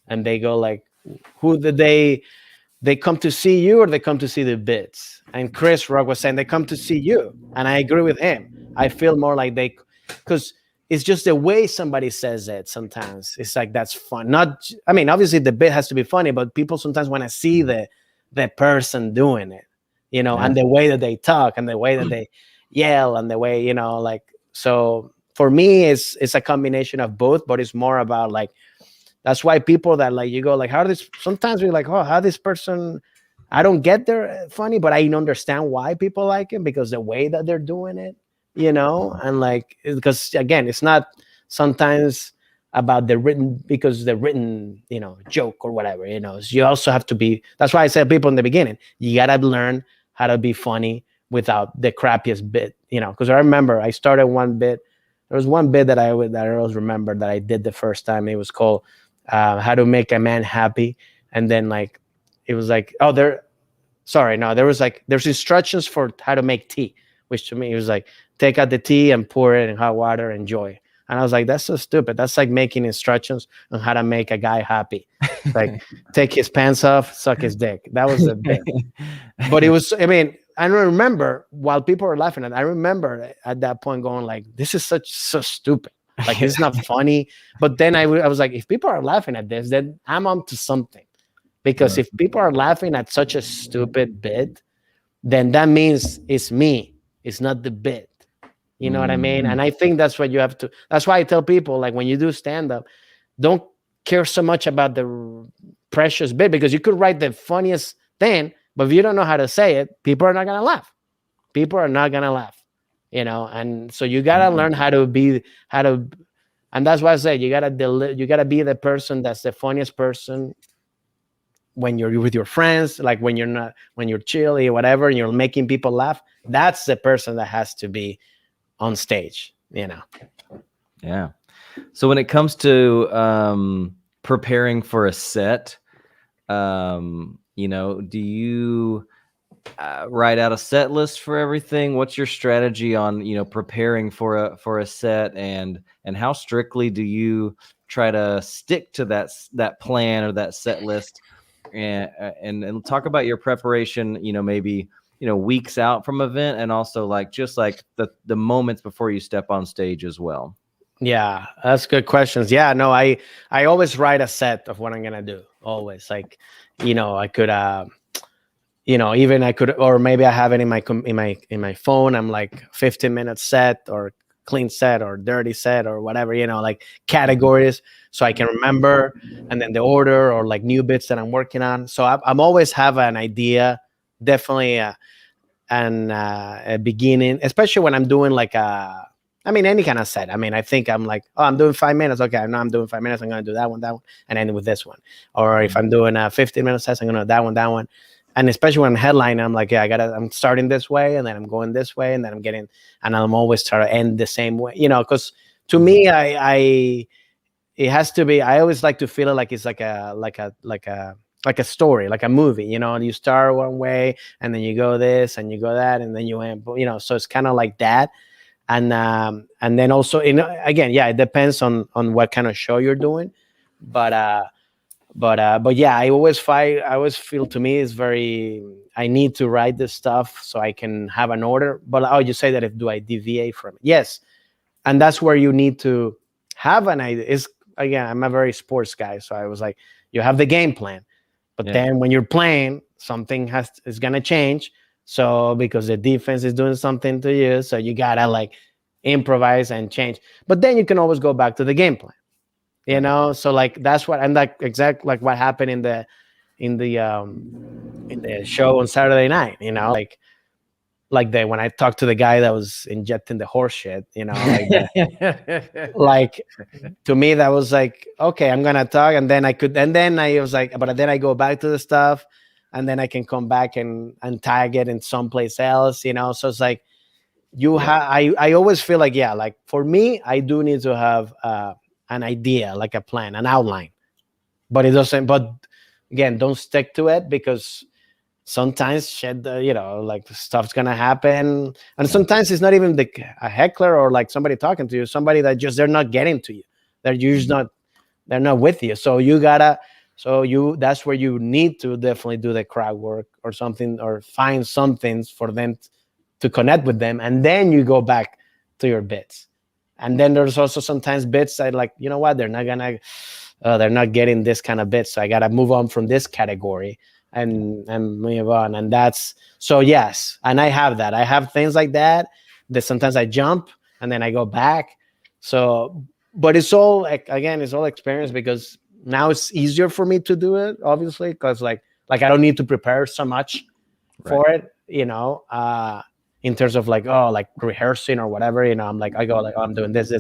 and they go like, who did they come to see you, or they come to see the bits? And Chris Rock was saying they come to see you. And I agree with him. I feel more like because it's just the way somebody says it sometimes. It's like, that's fun. Obviously the bit has to be funny, but people sometimes want to see the person doing it, you know, and the way that they talk and the way that they yell and the way, you know, like, so for me, it's a combination of both, but it's more about like, that's why people that like, you go like, sometimes we're like, oh, how this person, I don't get their funny, but I understand why people like it, because the way that they're doing it, you know, and like, because again, it's not sometimes about the written, you know, joke or whatever, you know, you also have to be, that's why I said people in the beginning, you got to learn how to be funny without the crappiest bit, you know, because I remember I started one bit. There was one bit that I always remember that I did the first time. It was called How to Make a Man Happy. And then like, it was like, there's instructions for how to make tea, which to me, it was like, take out the tea and pour it in hot water, enjoy. And I was like, that's so stupid. That's like making instructions on how to make a guy happy. Like, take his pants off, suck his dick. That was a bit. But it was, I remember while people are laughing at, I remember at that point going like, this is so stupid. Like it's not funny. But then I was like, if people are laughing at this, then I'm onto something. Because if people are laughing at such a stupid bit, then that means it's me. It's not the bit. You know what I mean? And I think that's what you have to. That's why I tell people, like, when you do stand up, don't care so much about the precious bit, because you could write the funniest thing, but if you don't know how to say it, people are not gonna laugh. People are not gonna laugh. And so you gotta learn how to, and that's why I say you gotta be the person that's the funniest person when you're with your friends, like when you're chilly or whatever, and you're making people laugh. That's the person that has to be on stage. Yeah. So when it comes to preparing for a set, do you write out a set list for everything? What's your strategy on preparing for a set, and how strictly do you try to stick to that plan or that set list? And talk about your preparation, maybe weeks out from event, and also just the moments before you step on stage as well. Yeah, that's good questions. Yeah, no, I always write a set of what I'm gonna do. Always, I could even I could, or maybe I have it in my phone. I'm like 15-minute set, or clean set, or dirty set, or whatever, like categories, so I can remember, and then the order, or like new bits that I'm working on. So I'm always have an idea, definitely, and a beginning, especially when I'm doing any kind of set. I think I'm like, oh, I'm doing 5 minutes. Okay, I'm doing 5 minutes. I'm going to do that one, and end with this one. Or if I'm doing a 15-minute set, I'm going to do that one. And especially when I'm headlining, I'm like, yeah, I'm starting this way, and then I'm going this way, and then I'm always trying to end the same way, because to me, it has to be, I always like to feel it like it's like a story, like a movie, you start one way, and then you go this, and you go that, and then you end, so it's kind of like that. And then also, again, yeah, it depends on what kind of show you're doing, but yeah, I always feel, to me, it's very, I need to write this stuff so I can have an order. But you say that, if do I deviate from it? Yes, and that's where you need to have an idea. Again, I'm a very sports guy, so I was like, you have the game plan, but then when you're playing, something is gonna change. So because the defense is doing something to you, so you gotta improvise and change. But then you can always go back to the game plan. So that's what, and exactly what happened in the show on Saturday night. When I talked to the guy that was injecting the horse shit. To me, that was like, okay, I'm gonna talk, and then I was like, but then I go back to the stuff, and then I can come back and tag it in someplace else. So it's like I always feel like, for me, I do need to have an idea, like a plan, an outline, but it doesn't. But again, don't stick to it, because sometimes shit, stuff's gonna happen, and sometimes it's not even a heckler or somebody talking to you, somebody that just they're not getting to you, they're not with you. So that's where you need to definitely do the crowd work or something, or find some things for them to connect with them, and then you go back to your bits. And then there's also sometimes bits that what, they're not getting this kind of bits, so I gotta move on from this category and move on. And that's, so yes, and I have things like that sometimes I jump and then I go back. So, but it's all experience, because now it's easier for me to do it, obviously, because I don't need to prepare so much for it, in terms of rehearsing or whatever. I'm like, I go I'm doing this, blah,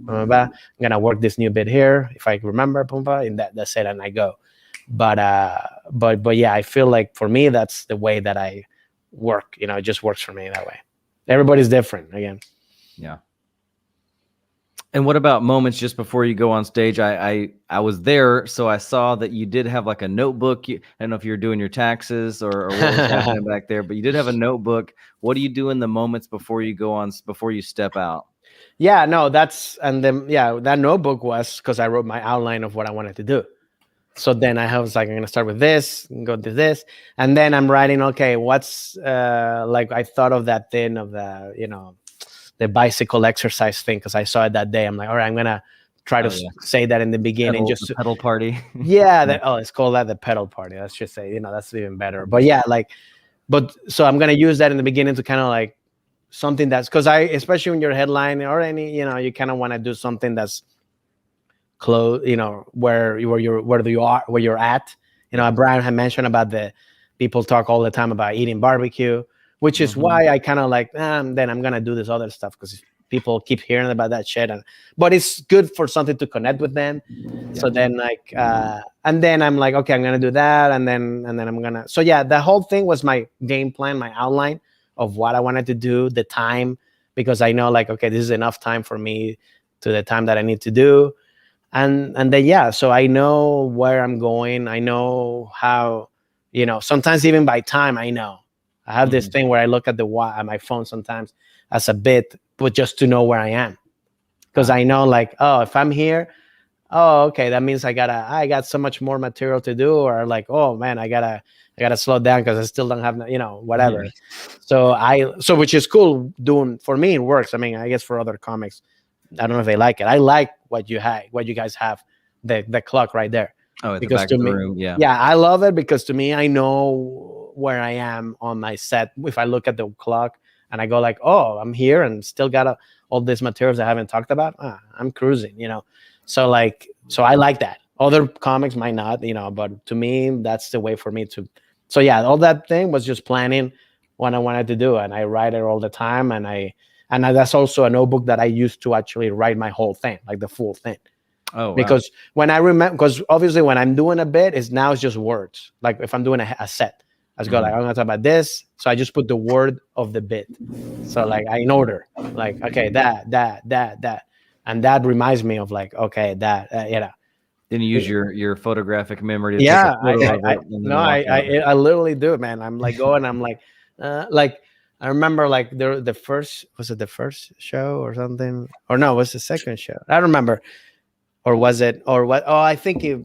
blah, blah. I'm gonna work this new bit here, if I remember, and that's it, and I go. But yeah, I feel like for me, that's the way that I work. It just works for me that way. Everybody's different, again. Yeah. And what about moments just before you go on stage? I was there, so I saw that you did have a notebook. I don't know if you're doing your taxes or what was happening back there, but you did have a notebook. What do you do in the moments before you step out? Yeah, no, that notebook was because I wrote my outline of what I wanted to do. So then I was like, I'm gonna start with this, and go to this, and then I'm writing. Okay, what's like I thought of that thing of the the bicycle exercise thing because I saw it that day. I'm like, all right, I'm gonna try to say that in the beginning, the pedal party. Yeah, it's called that the pedal party. Let's just say that's even better. But yeah, but so I'm gonna use that in the beginning to kind of like something that's because especially when you're headlining or any you kind of want to do something that's close, where you're at. Brian had mentioned about the people talk all the time about eating barbecue, which is why I kind of like then I'm gonna do this other stuff because people keep hearing about that shit, but it's good for something to connect with them. So then and then I'm like, okay, I'm gonna do that, and then I'm gonna. So yeah, the whole thing was my game plan, my outline of what I wanted to do, the time, because I know like, okay, this is enough time for me to the time that I need to do. And then, so I know where I'm going. I know how, sometimes even by time, I know. I have this thing where I look at at my phone sometimes as a bit, but just to know where I am. Because I know like, oh, if I'm here, oh, okay, that means I got so much more material to do, or like, oh man, I gotta slow down because I still don't have, whatever. So which is cool for me, it works. I mean, I guess for other comics, I don't know if they like it. I like what you guys have, the clock right there. Oh, at because the back to of the me, room, yeah. Yeah, I love it because to me, I know where I am on my set. If I look at the clock and I go like, oh, I'm here and still got all these materials I haven't talked about. I'm cruising, So I like that. Other comics might not, but to me, that's the way for me to. So yeah, all that thing was just planning what I wanted to do, and I write it all the time, and that's also a notebook that I used to actually write my whole thing, like the full thing. Oh, wow. Because when I remember, because obviously when I'm doing a bit, it's just words. Like if I'm doing a set, I just go like, I'm gonna talk about this, so I just put the word of the bit. So like in order, like okay, that, and that reminds me of like okay, that Then you use your photographic memory to yeah, take a photo of it. I literally do, man. I'm like going, I'm like I remember like the first, was it the first show or something? Or no, it was the second show. I don't remember. Or was it, or what? Oh, I think it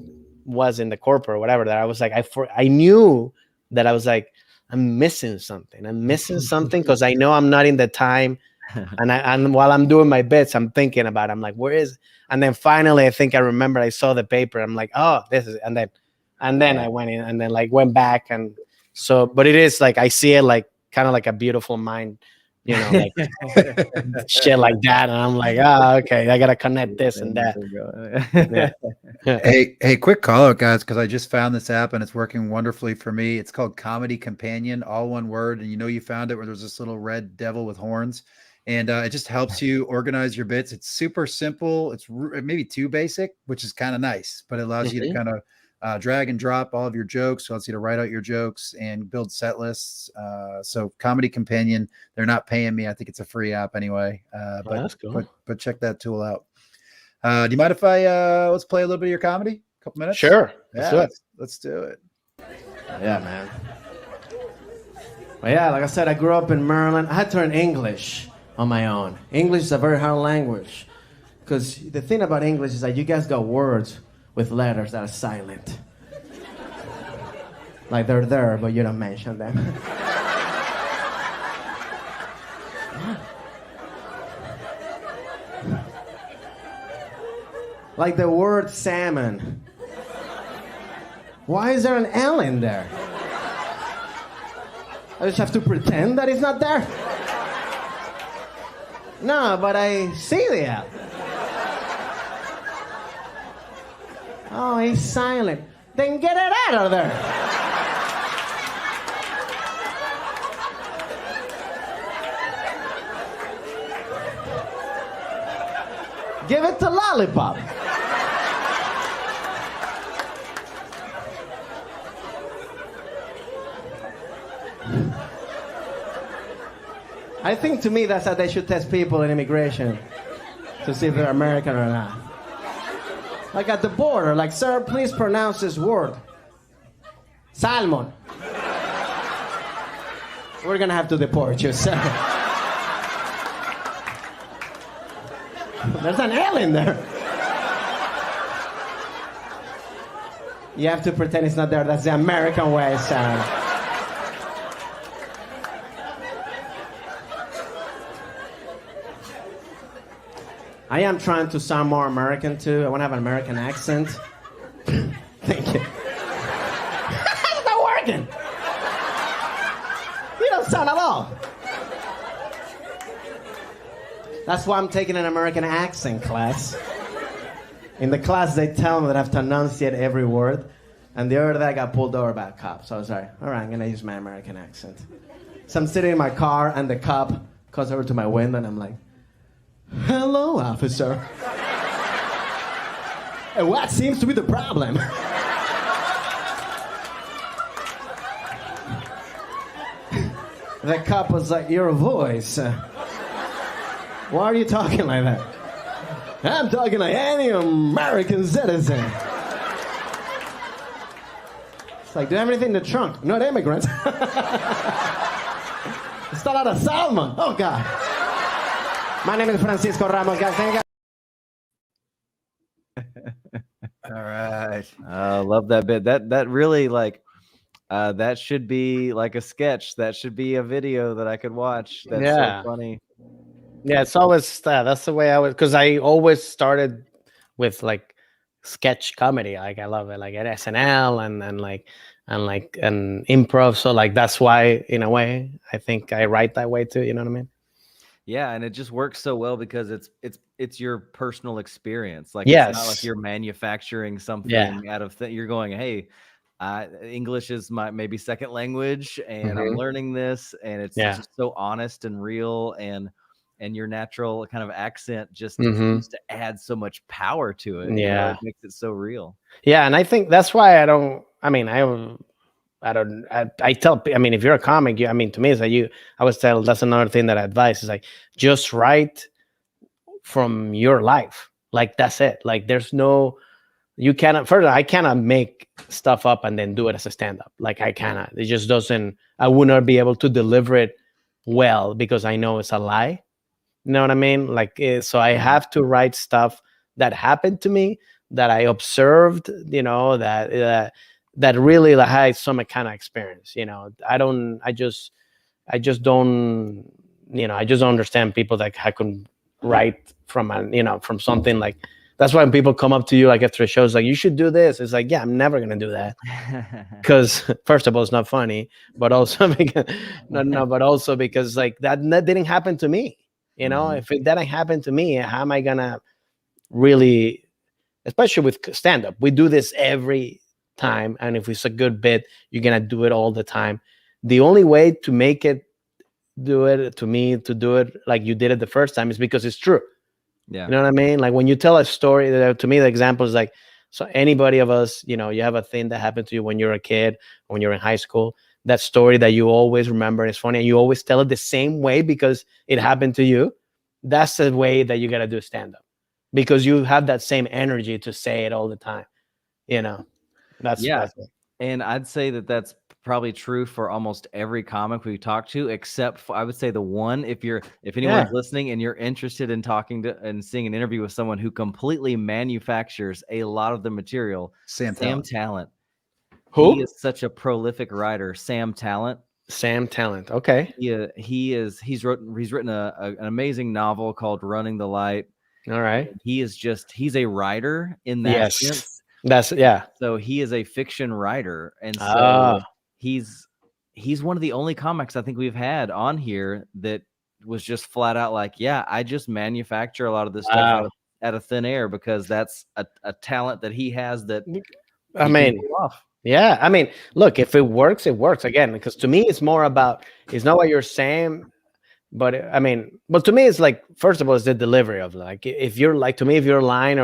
was in the corporate or whatever, that I was like, I knew that I was like, I'm missing something. I'm missing something because I know I'm not in the time. And while I'm doing my bits, I'm thinking about it. I'm like, where is it? And then finally, I think I remember I saw the paper. I'm like, oh, this is, and then I went in and then like went back. And so, but it is like, I see it like kind of like a beautiful mind, like shit like that. And I'm like, okay, I got to connect this and that. Yeah. Hey, quick call out, guys, because I just found this app and it's working wonderfully for me. It's called Comedy Companion, all one word. And you found it where there's this little red devil with horns. And it just helps you organize your bits. It's super simple. It's maybe too basic, which is kind of nice, but it allows you to kind of drag and drop all of your jokes. So it allows you to write out your jokes and build set lists. So Comedy Companion, they're not paying me. I think it's a free app anyway. But that's cool. But check that tool out. Do you mind if I let's play a little bit of your comedy? A couple minutes? Sure. Yeah, let's do it. Yeah, man. Well, yeah, like I said, I grew up in Maryland. I had to learn English on my own. English is a very hard language because the thing about English is that you guys got words with letters that are silent. Like they're there, but you don't mention them. Like the word salmon. Why is there an L in there? I just have to pretend that it's not there? No, but I see the L. Oh, he's silent. Then get it out of there. Give it to Lollipop. I think to me that's how they should test people in immigration to see if they're American or not. Like at the border, like, sir, please pronounce this word. Salmon. We're gonna have to deport you, sir. There's an L in there. You have to pretend it's not there. That's the American way, Sam. I am trying to sound more American too. I want to have an American accent. Thank you. It's not working. You don't sound at all. That's why I'm taking an American accent class. In the class, they tell me that I have to enunciate every word. And the other day, I got pulled over by a cop. So I was like, all right, I'm going to use my American accent. So I'm sitting in my car, and the cop comes over to my window, and I'm like, hello, officer. And what seems to be the problem? The cop was like, your voice. Why are you talking like that? I'm talking like any American citizen. It's like, do you have anything in the trunk? Not immigrants. It's not out of salmon. Oh, God. My name is Francisco Ramos, guys. Thank you. All right. I love that bit. That really like that should be like a sketch. That should be a video that I could watch. That's Yeah. so funny. Yeah, it's always that's the way I would, because I always started with like sketch comedy. Like I love it, like at SNL and improv. So like that's why, in a way, I think I write that way too. You know what I mean? Yeah, and it just works so well because it's your personal experience. Like it's not like Yes. you're manufacturing something Yeah. out of you're going, hey, English is my maybe second language, and I'm learning this, and it's Yeah. just so honest and real, and your natural kind of accent just Mhm. seems to add so much power to it. You know, Yeah. it makes it so real. Yeah, and I think that's why I don't. I mean, I tell. I mean, if you're a comic, to me, it's like I always tell. That's another thing that I advise is like just write from your life. Like that's it. Like there's no. You cannot. Further, I cannot make stuff up and then do it as a stand-up. Like I cannot. It just doesn't. I would not be able to deliver it well because I know it's a lie. You know what I mean? Like, so I have to write stuff that happened to me, that I observed, that really like, had some kind of experience. I just don't, I just don't understand people that I can write from, from something like, that's why when people come up to you, like after a show, it's like, you should do this. It's like, yeah, I'm never going to do that. Because first of all, it's not funny, but also because, but also because like that didn't happen to me. If it didn't happen to me, how am I gonna really, especially with stand-up, we do this every time, and if it's a good bit, you're gonna do it all the time. The only way to make it do it like you did it the first time is because it's true. Yeah. You know what I mean? Like when you tell a story, to me, the example is like, so anybody of us, you have a thing that happened to you when you're a kid, when you're in high school, that story that you always remember, it's funny, and you always tell it the same way because it happened to you. That's the way that you got to do stand-up, because you have that same energy to say it all the time. That's it. And I'd say that that's probably true for almost every comic we talk to, except for, I would say the one, if anyone's listening and you're interested in talking to and seeing an interview with someone who completely manufactures a lot of the material, Sam Talent. Who? He is such a prolific writer. Sam Talent. Okay. He's written an amazing novel called Running the Light. All right. He's a writer in that sense. So he is a fiction writer, and so he's one of the only comics I think we've had on here that was just flat out like, yeah, I just manufacture a lot of this stuff out of thin air because that's a talent that he has that Yeah, I mean, look, if it works, it works. Again, because to me, it's more about, it's not what you're saying, but to me, it's like, first of all, it's the delivery of like, if you're like, to me, if you're lying,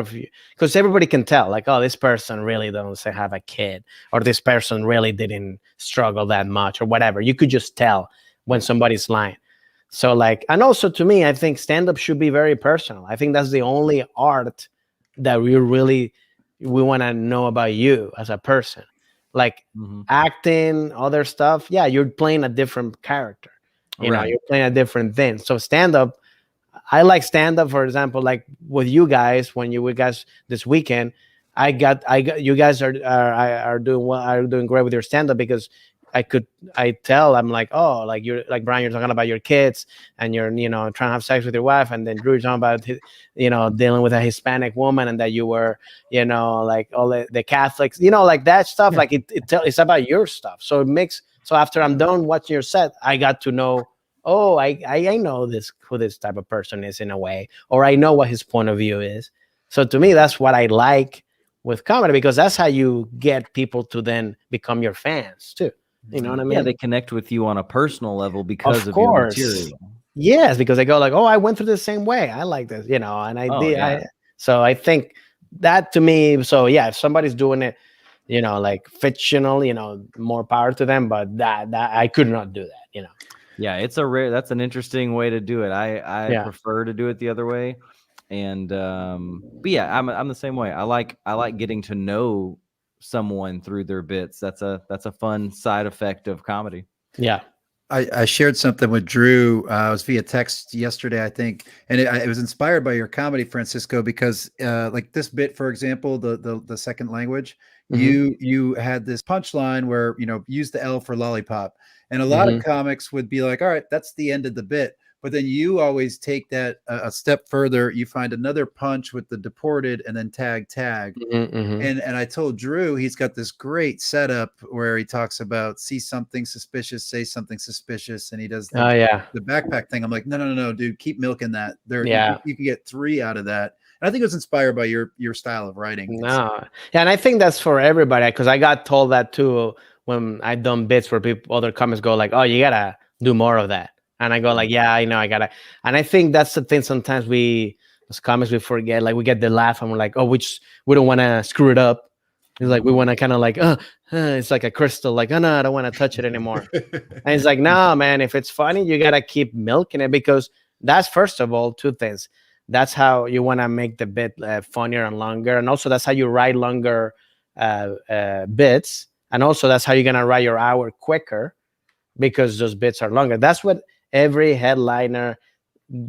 because everybody can tell, like, oh, this person really doesn't have a kid, or this person really didn't struggle that much, or whatever. You could just tell when somebody's lying. So like, and also to me, I think stand-up should be very personal. I think that's the only art that we want to know about you as a person. Like acting, other stuff. Yeah, you're playing a different character. You know, you're playing a different thing. So stand-up, I like stand-up, for example, like with you guys, when you were guys this weekend, I got you guys are doing well, are doing great with your stand up, because I tell, I'm like, oh, like you're like Brian, you're talking about your kids and you're, trying to have sex with your wife, and then Drew, you're talking about, dealing with a Hispanic woman, and that you were, like all the Catholics, like that stuff. Like it's about your stuff. So it makes, so after I'm done watching your set, I got to know, oh, I know who this type of person is in a way, or I know what his point of view is. So to me, that's what I like with comedy, because that's how you get people to then become your fans too. You know what I mean? Yeah, they connect with you on a personal level because of your material. Yes, because they go like, "Oh, I went through the same way. I like this," and I did. Yeah. So I think that to me. So yeah, if somebody's doing it, like fictional, more power to them. But that I could not do that. Yeah, that's an interesting way to do it. I prefer to do it the other way. And but yeah, I'm the same way. I like getting to know someone through their bits. That's a fun side effect of comedy. Yeah. I shared something with Drew. It was via text yesterday, I think, and it was inspired by your comedy, Francisco, because like this bit, for example, the second language, you had this punchline where use the L for lollipop, and a lot of comics would be like, all right, that's the end of the bit. But then you always take that a step further. You find another punch with the deported, and then tag. And I told Drew he's got this great setup where he talks about see something suspicious, say something suspicious, and he does the backpack thing. I'm like, no, dude, keep milking that. You can get 3 out of that. And I think it was inspired by your style of writing. No, yeah, and I think that's for everybody, because I got told that too when I done bits where other comics go like, oh, you gotta do more of that. And I go like, yeah, I know, I gotta. And I think that's the thing. Sometimes we, as comics, we forget. Like we get the laugh, and we're like, oh, we don't want to screw it up. It's like we want to kind of like, it's like a crystal. Like, oh no, I don't want to touch it anymore. And it's like, no, man, if it's funny, you gotta keep milking it, because that's, first of all, 2 things. That's how you want to make the bit funnier and longer, and also that's how you write longer bits, and also that's how you're gonna write your hour quicker, because those bits are longer. That's what every headliner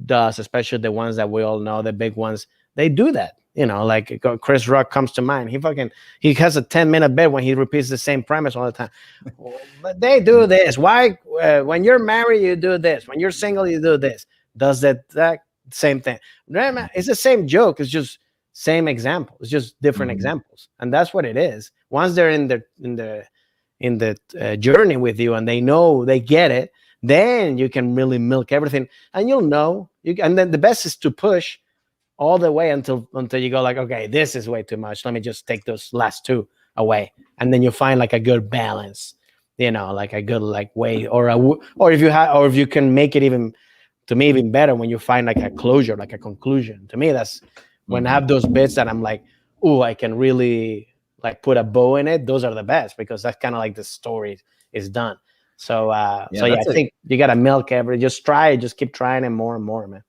does, especially the ones that we all know, the big ones. They do that, like Chris Rock comes to mind. He has a 10-minute bit when he repeats the same premise all the time. But they do this. Why? When you're married, you do this. When you're single, you do this. Does that same thing? It's the same joke. It's just same example. It's just different examples, and that's what it is. Once they're in the journey with you, and they get it, then you can really milk everything, and you'll know. And then the best is to push all the way until you go like, okay, this is way too much. Let me just take those last 2 away, and then you find like a good balance, like a good way, or if you can make it even better when you find like a closure, like a conclusion. To me, that's when I have those bits that I'm like, oh, I can really like put a bow in it. Those are the best, because that's kind of like the story is done. So I think you gotta milk just keep trying it more and more, man.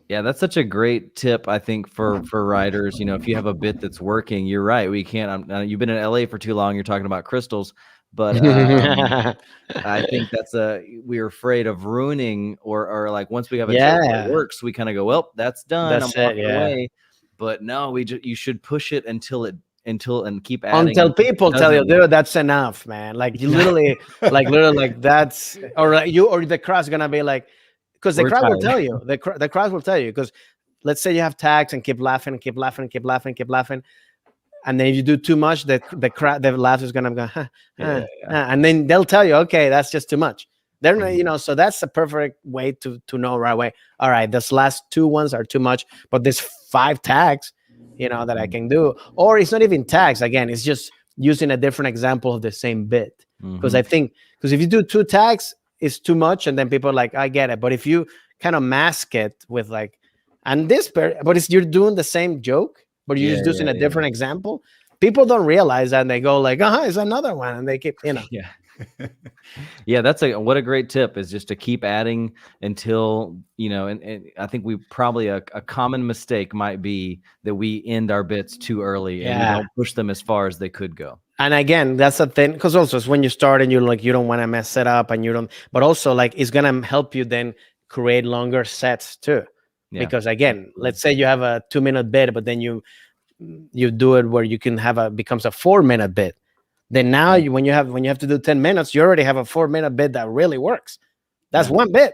Yeah, that's such a great tip, I think, for writers. If you have a bit that's working, you're right. We can't. You've been in LA for too long. You're talking about crystals, but I think we're afraid of ruining or like once we have a joke that works, we kind of go, well, that's done. I'm walking away. But no, you should push it until and keep adding until people tell you, dude, that's enough, man. Like you literally, like that's or the crowd's gonna be like, because the crowd will tell you, the crowd will tell you, because let's say you have tags and keep laughing, and then if you do too much, the crowd, the laugh is gonna go, and then they'll tell you, okay, that's just too much. They're not, so that's the perfect way to know right away. All right, this last 2 ones are too much, but there's 5 tags, that I can do. Or it's not even tags. Again, it's just using a different example of the same bit. Because I think, if you do 2 tags, it's too much, and then people are like, I get it. But if you kind of mask it with like, but you're doing the same joke, but you're just using a different example, people don't realize that, and they go like, it's another one, and they keep, Yeah, what a great tip is just to keep adding until and I think we probably a common mistake might be that we end our bits too early and we don't push them as far as they could go. And again, that's the thing, because also it's when you start and you're like, you don't want to mess it up, and but also like it's gonna help you then create longer sets too. Because again, let's say you have a 2-minute bit, but then you you do it where you can have becomes a 4-minute bit. Then now when you have to do 10 minutes, you already have a 4-minute bit that really works. That's one bit,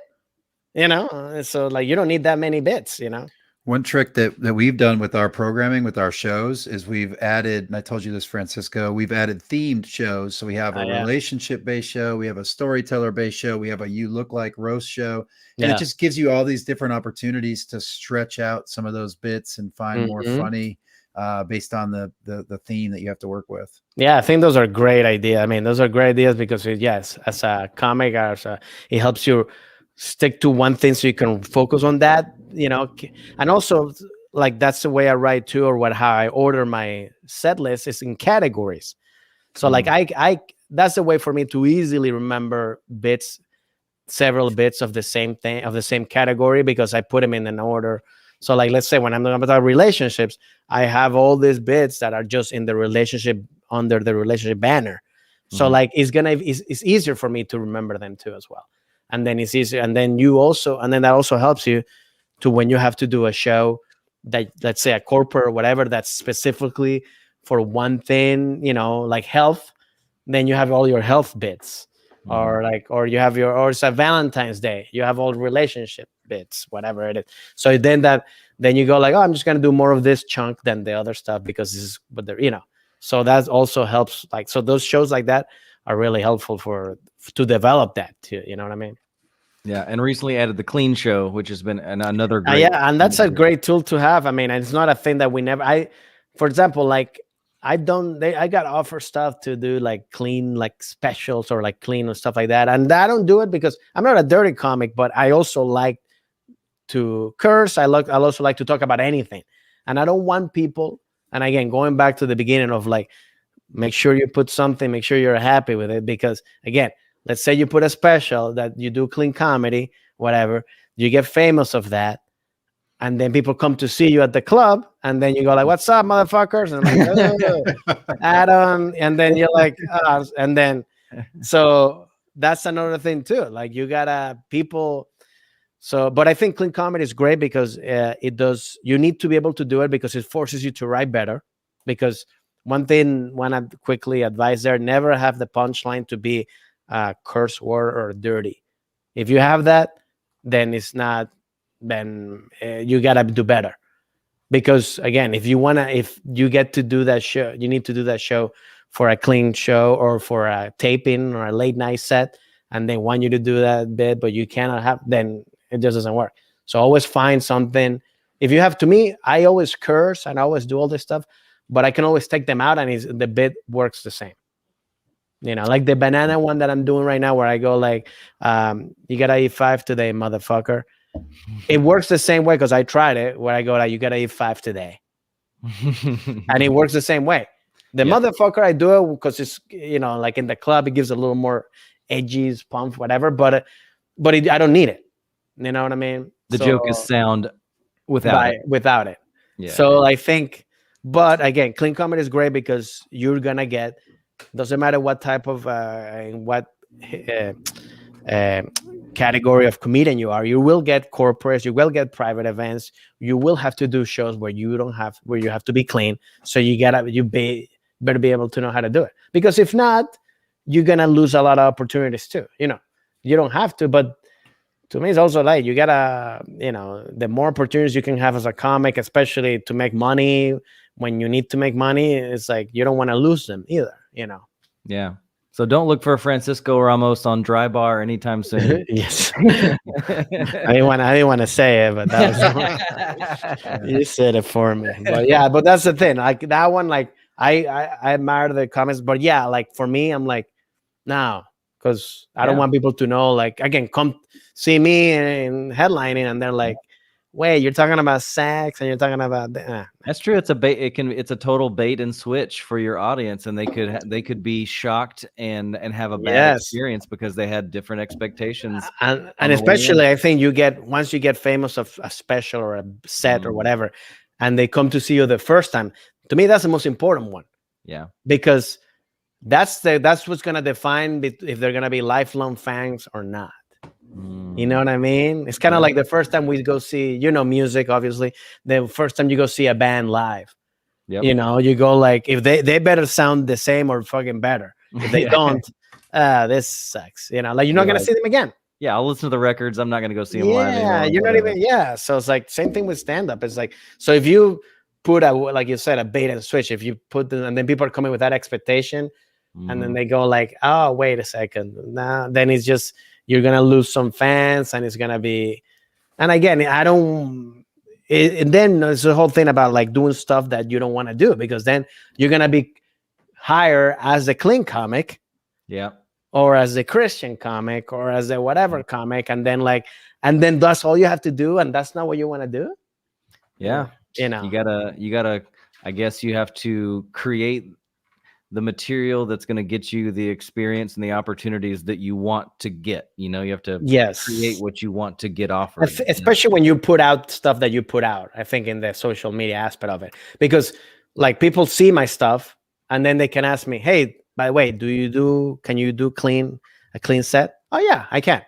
so like you don't need that many bits, One trick that we've done with our programming, with our shows, is we've added, and I told you this, Francisco, we've added themed shows. So we have a relationship-based show, we have a storyteller-based show, we have a You Look Like roast show, and it just gives you all these different opportunities to stretch out some of those bits and find more funny based on the theme that you have to work with. Yeah, I think those are great ideas. I mean, those are great ideas because yes, as a comic, it helps you stick to one thing so you can focus on that, and also like that's the way I write too, or how I order my set list is in categories. So like I that's the way for me to easily remember several bits of the same thing, of the same category, because I put them in an order. So like, let's say when I'm talking about relationships, I have all these bits that are just in the relationship, under the relationship banner. So like it's easier for me to remember them too as well. And then it's easier. And then that also helps you to, when you have to do a show that, let's say a corporate or whatever, that's specifically for one thing, like health, then you have all your health bits. Or it's a Valentine's Day, you have all relationship bits, whatever it is. So then you go like, oh, I'm just gonna do more of this chunk than the other stuff because this is what they're, so that also helps. Like, so those shows like that are really helpful to develop that too. You know what I mean? Yeah, and recently added the clean show, which has been another great. And that's a great tool to have. I mean, it's not a thing that we never. For example, like I got offered stuff to do like clean, like specials or like clean and stuff like that, and I don't do it because I'm not a dirty comic, but I also like to curse. I also like to talk about anything, and I don't want people. And again, going back to the beginning of like, make sure you put something, make sure you're happy with it, because again, let's say you put a special that you do clean comedy, whatever, you get famous of that. And then people come to see you at the club, and then you go like, "What's up, motherfuckers?" And I'm like, "Oh, Adam," and then you're like, and then, so that's another thing too. Like you gotta people. So, but I think clean comedy is great because you need to be able to do it because it forces you to write better. Because one thing, want to quickly advise there, never have the punchline to be a curse word or dirty. If you have that, then it's not. Then you gotta do better, because again, if you get to do that show, you need to do that show for a clean show or for a taping or a late night set, and they want you to do that bit, but you cannot have, then it just doesn't work. So always find something. If you have, to me, I always curse and I always do all this stuff, but I can always take them out and the bit works the same. Like the banana one that I'm doing right now, where I go like, you gotta eat 5 today, motherfucker. It works the same way because I tried it, where I go like, you gotta eat 5 today. And it works the same way. The motherfucker, I do it because it's, like in the club, it gives a little more edgy, pump, whatever, but I don't need it. You know what I mean? The joke is sound without it. Yeah. So I think, but again, clean comedy is great because you're gonna get, doesn't matter what type of category of comedian you are, you will get corporates, you will get private events, you will have to do shows where you have to be clean. So you better be able to know how to do it, because if not, you're gonna lose a lot of opportunities too. You don't have to, but to me, it's also like you gotta, the more opportunities you can have as a comic, especially to make money when you need to make money, it's like you don't want to lose them either. Yeah. So don't look for Francisco Ramos on Dry Bar anytime soon. Yes. I didn't want to say it, but that was you said it for me. But yeah, but that's the thing. Like that one, like I admire the comments, but yeah, like for me, I'm like, no, because I don't want people to know. Like again, come see me in headlining, and they're like, wait, you're talking about sex and you're talking about That's true. It's a bait. It's a total bait and switch for your audience, and they could be shocked and have a bad experience because they had different expectations. And especially, I think once you get famous of a special or a set or whatever, and they come to see you the first time. To me, that's the most important one. Yeah, because that's what's gonna define if they're gonna be lifelong fans or not. You know what I mean? It's kind of like the first time we go see, music, obviously. The first time you go see a band live, Yep. You know, you go like, if they better sound the same or fucking better. If they Yeah. don't, this sucks. You know, like you're not You're gonna like, see them again. yeah, I'll listen to the records. I'm not going to go see them live Yeah, anymore. you're not whatever. even. Yeah, so it's like same thing with stand up. It's like, so if you put a, like you said, a bait and switch, if you put them, and then people are coming with that expectation, and then Mhm. they go like, oh, wait a second, nah, then it's just, you're gonna lose some fans, and it's gonna be, and again, I don't. And then there's the whole thing about like doing stuff that you don't want to do, because then you're gonna be hired as a clean comic, Yeah. or as a Christian comic, or as a whatever comic, and then like, and then that's all you have to do, and that's not what you want to do. Yeah. You know, You gotta, I guess you have to create the material that's going to get you the experience and the opportunities that you want to get. You know, you have to yes, create what you want to get offered. especially when you put out stuff that you put out. I think in the social media aspect of it, because like people see my stuff, and then they can ask me, hey, by the way, can you do a clean set? Oh yeah, I can.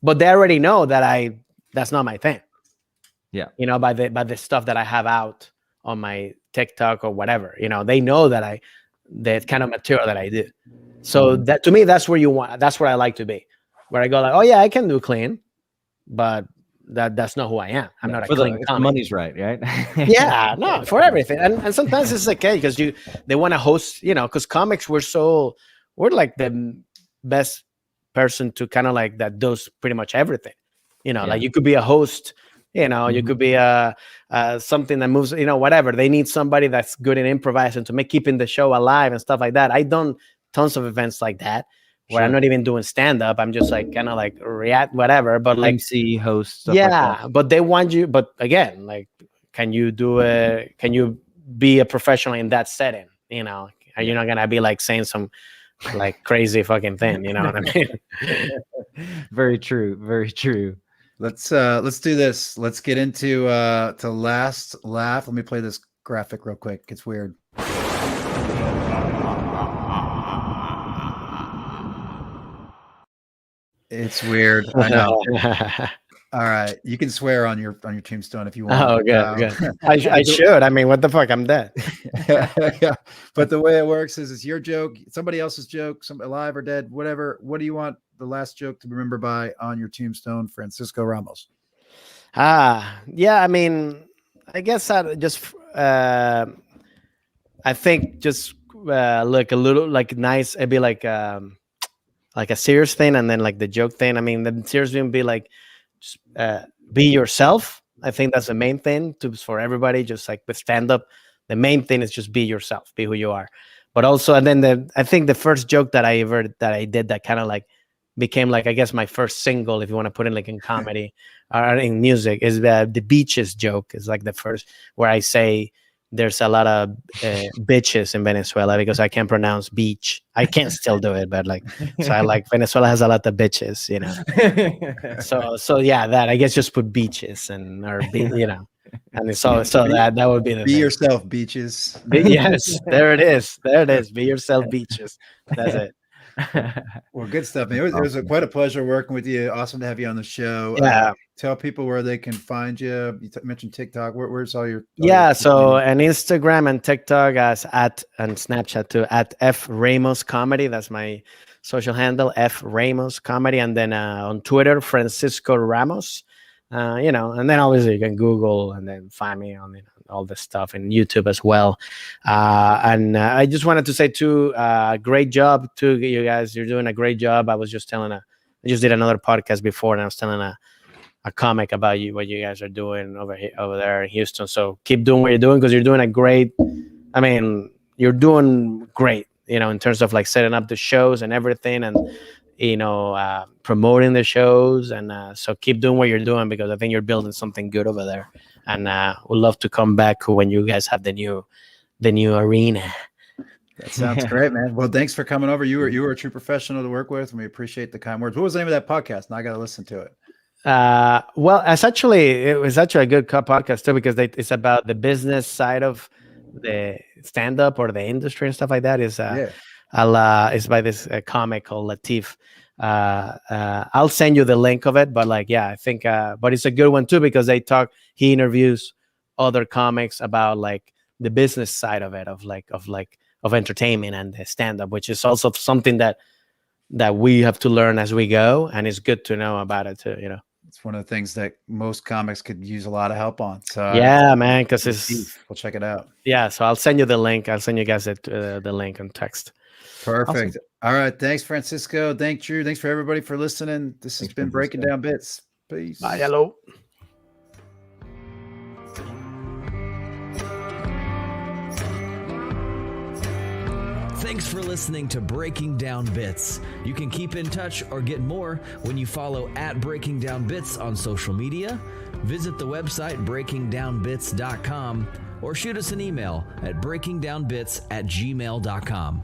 But they already know that that's not my thing. Yeah. You know, by the stuff that I have out on my TikTok or whatever, you know, they know that the kind of material that I do. So that, to me, that's where I like to be, where I go like, oh yeah, I can do clean, but that's not who I am. I'm not a For clean if the comic. money's right, right? Yeah, no, for everything. And sometimes it's okay because they want to host, you know, because comics, we're like the best person to kind of like that does pretty much everything. You know, Yeah. like you could be a host, you know, you could be something that moves, you know, whatever. They need somebody that's good in improvising to keeping the show alive and stuff like that. I done tons of events like that where I'm Sure. not even doing stand up. I'm just like kind of like react whatever, but like MC, host, stuff like yeah, that. but they want you. But again, like, can you be a professional in that setting? You know, are you not gonna be like saying some like crazy fucking thing? You know what I mean? Very true. Very true. Let's do this. Let's get into to last laugh. Let me play this graphic real quick. It's weird. It's weird. I know. All right, you can swear on your tombstone if you want. Oh, good, good. I should. I mean, what the fuck? I'm dead. Yeah, but the way it works is it's your joke, somebody else's joke, some alive or dead, whatever. What do you want the last joke to be remembered by on your tombstone, Francisco Ramos? Yeah. I mean, I guess I just I think just look a little like nice. It'd be like a serious thing, and then like the joke thing. I mean, the serious thing would be like just be yourself. I think that's the main thing for everybody. Just like with stand up, the main thing is just be yourself, be who you are. But also, and then I think the first joke that I did that kind of like became like, I guess, my first single, if you want to put it like in comedy or in music, is the beaches joke. Is like the first where I say there's a lot of bitches in Venezuela because I can't pronounce beach. I can't still do it, but like, so I like Venezuela has a lot of bitches, you know. So yeah, that I guess just put beaches you know, and so that would be the Be thing. yourself, beaches. Yes, there it is. Be yourself, beaches. That's it. Well, good stuff, man. It was quite a pleasure working with you. Awesome to have you on the show. Yeah. Tell people where they can find you. You mentioned TikTok. Where's all your? So on Instagram and TikTok and Snapchat too at F Ramos Comedy. That's my social handle, F Ramos Comedy, and then on Twitter, Francisco Ramos. You know, and then obviously you can Google and then find me on all this stuff, and YouTube as well. And I just wanted to say too, great job to you guys. You're doing a great job. I just did another podcast before, and I was telling a comic about what you guys are doing over there in Houston. So keep doing what you're doing, because you're doing you're doing great, you know, in terms of like setting up the shows and everything, and you know, promoting the shows. And so keep doing what you're doing, because I think you're building something good over there. And we'd love to come back when you guys have the new arena. That sounds great, man. Well, thanks for coming over. You were a true professional to work with, and we appreciate the kind words. What was the name of that podcast? Now I got to listen to it. Well, it was actually a good podcast too, because it's about the business side of the stand-up or the industry and stuff like that. It's by this comic called Latif. I'll send you the link of it, but like, yeah, I think, but it's a good one too, because he interviews other comics about like the business side of it, of entertainment and the stand-up, which is also something that we have to learn as we go, and it's good to know about it too, It's one of the things that most comics could use a lot of help on. So yeah, man, because it's we'll check it out. yeah. So I'll send you the link. I'll send you guys the link on text. Perfect. All right. Thanks, Francisco. Thanks, Drew. Thanks for everybody for listening. This has been Breaking Down Bits. Peace. Bye. Hello. Thanks for listening to Breaking Down Bits. You can keep in touch or get more when you follow @Breaking Down Bits on social media, visit the website breakingdownbits.com, or shoot us an email at breakingdownbits@gmail.com.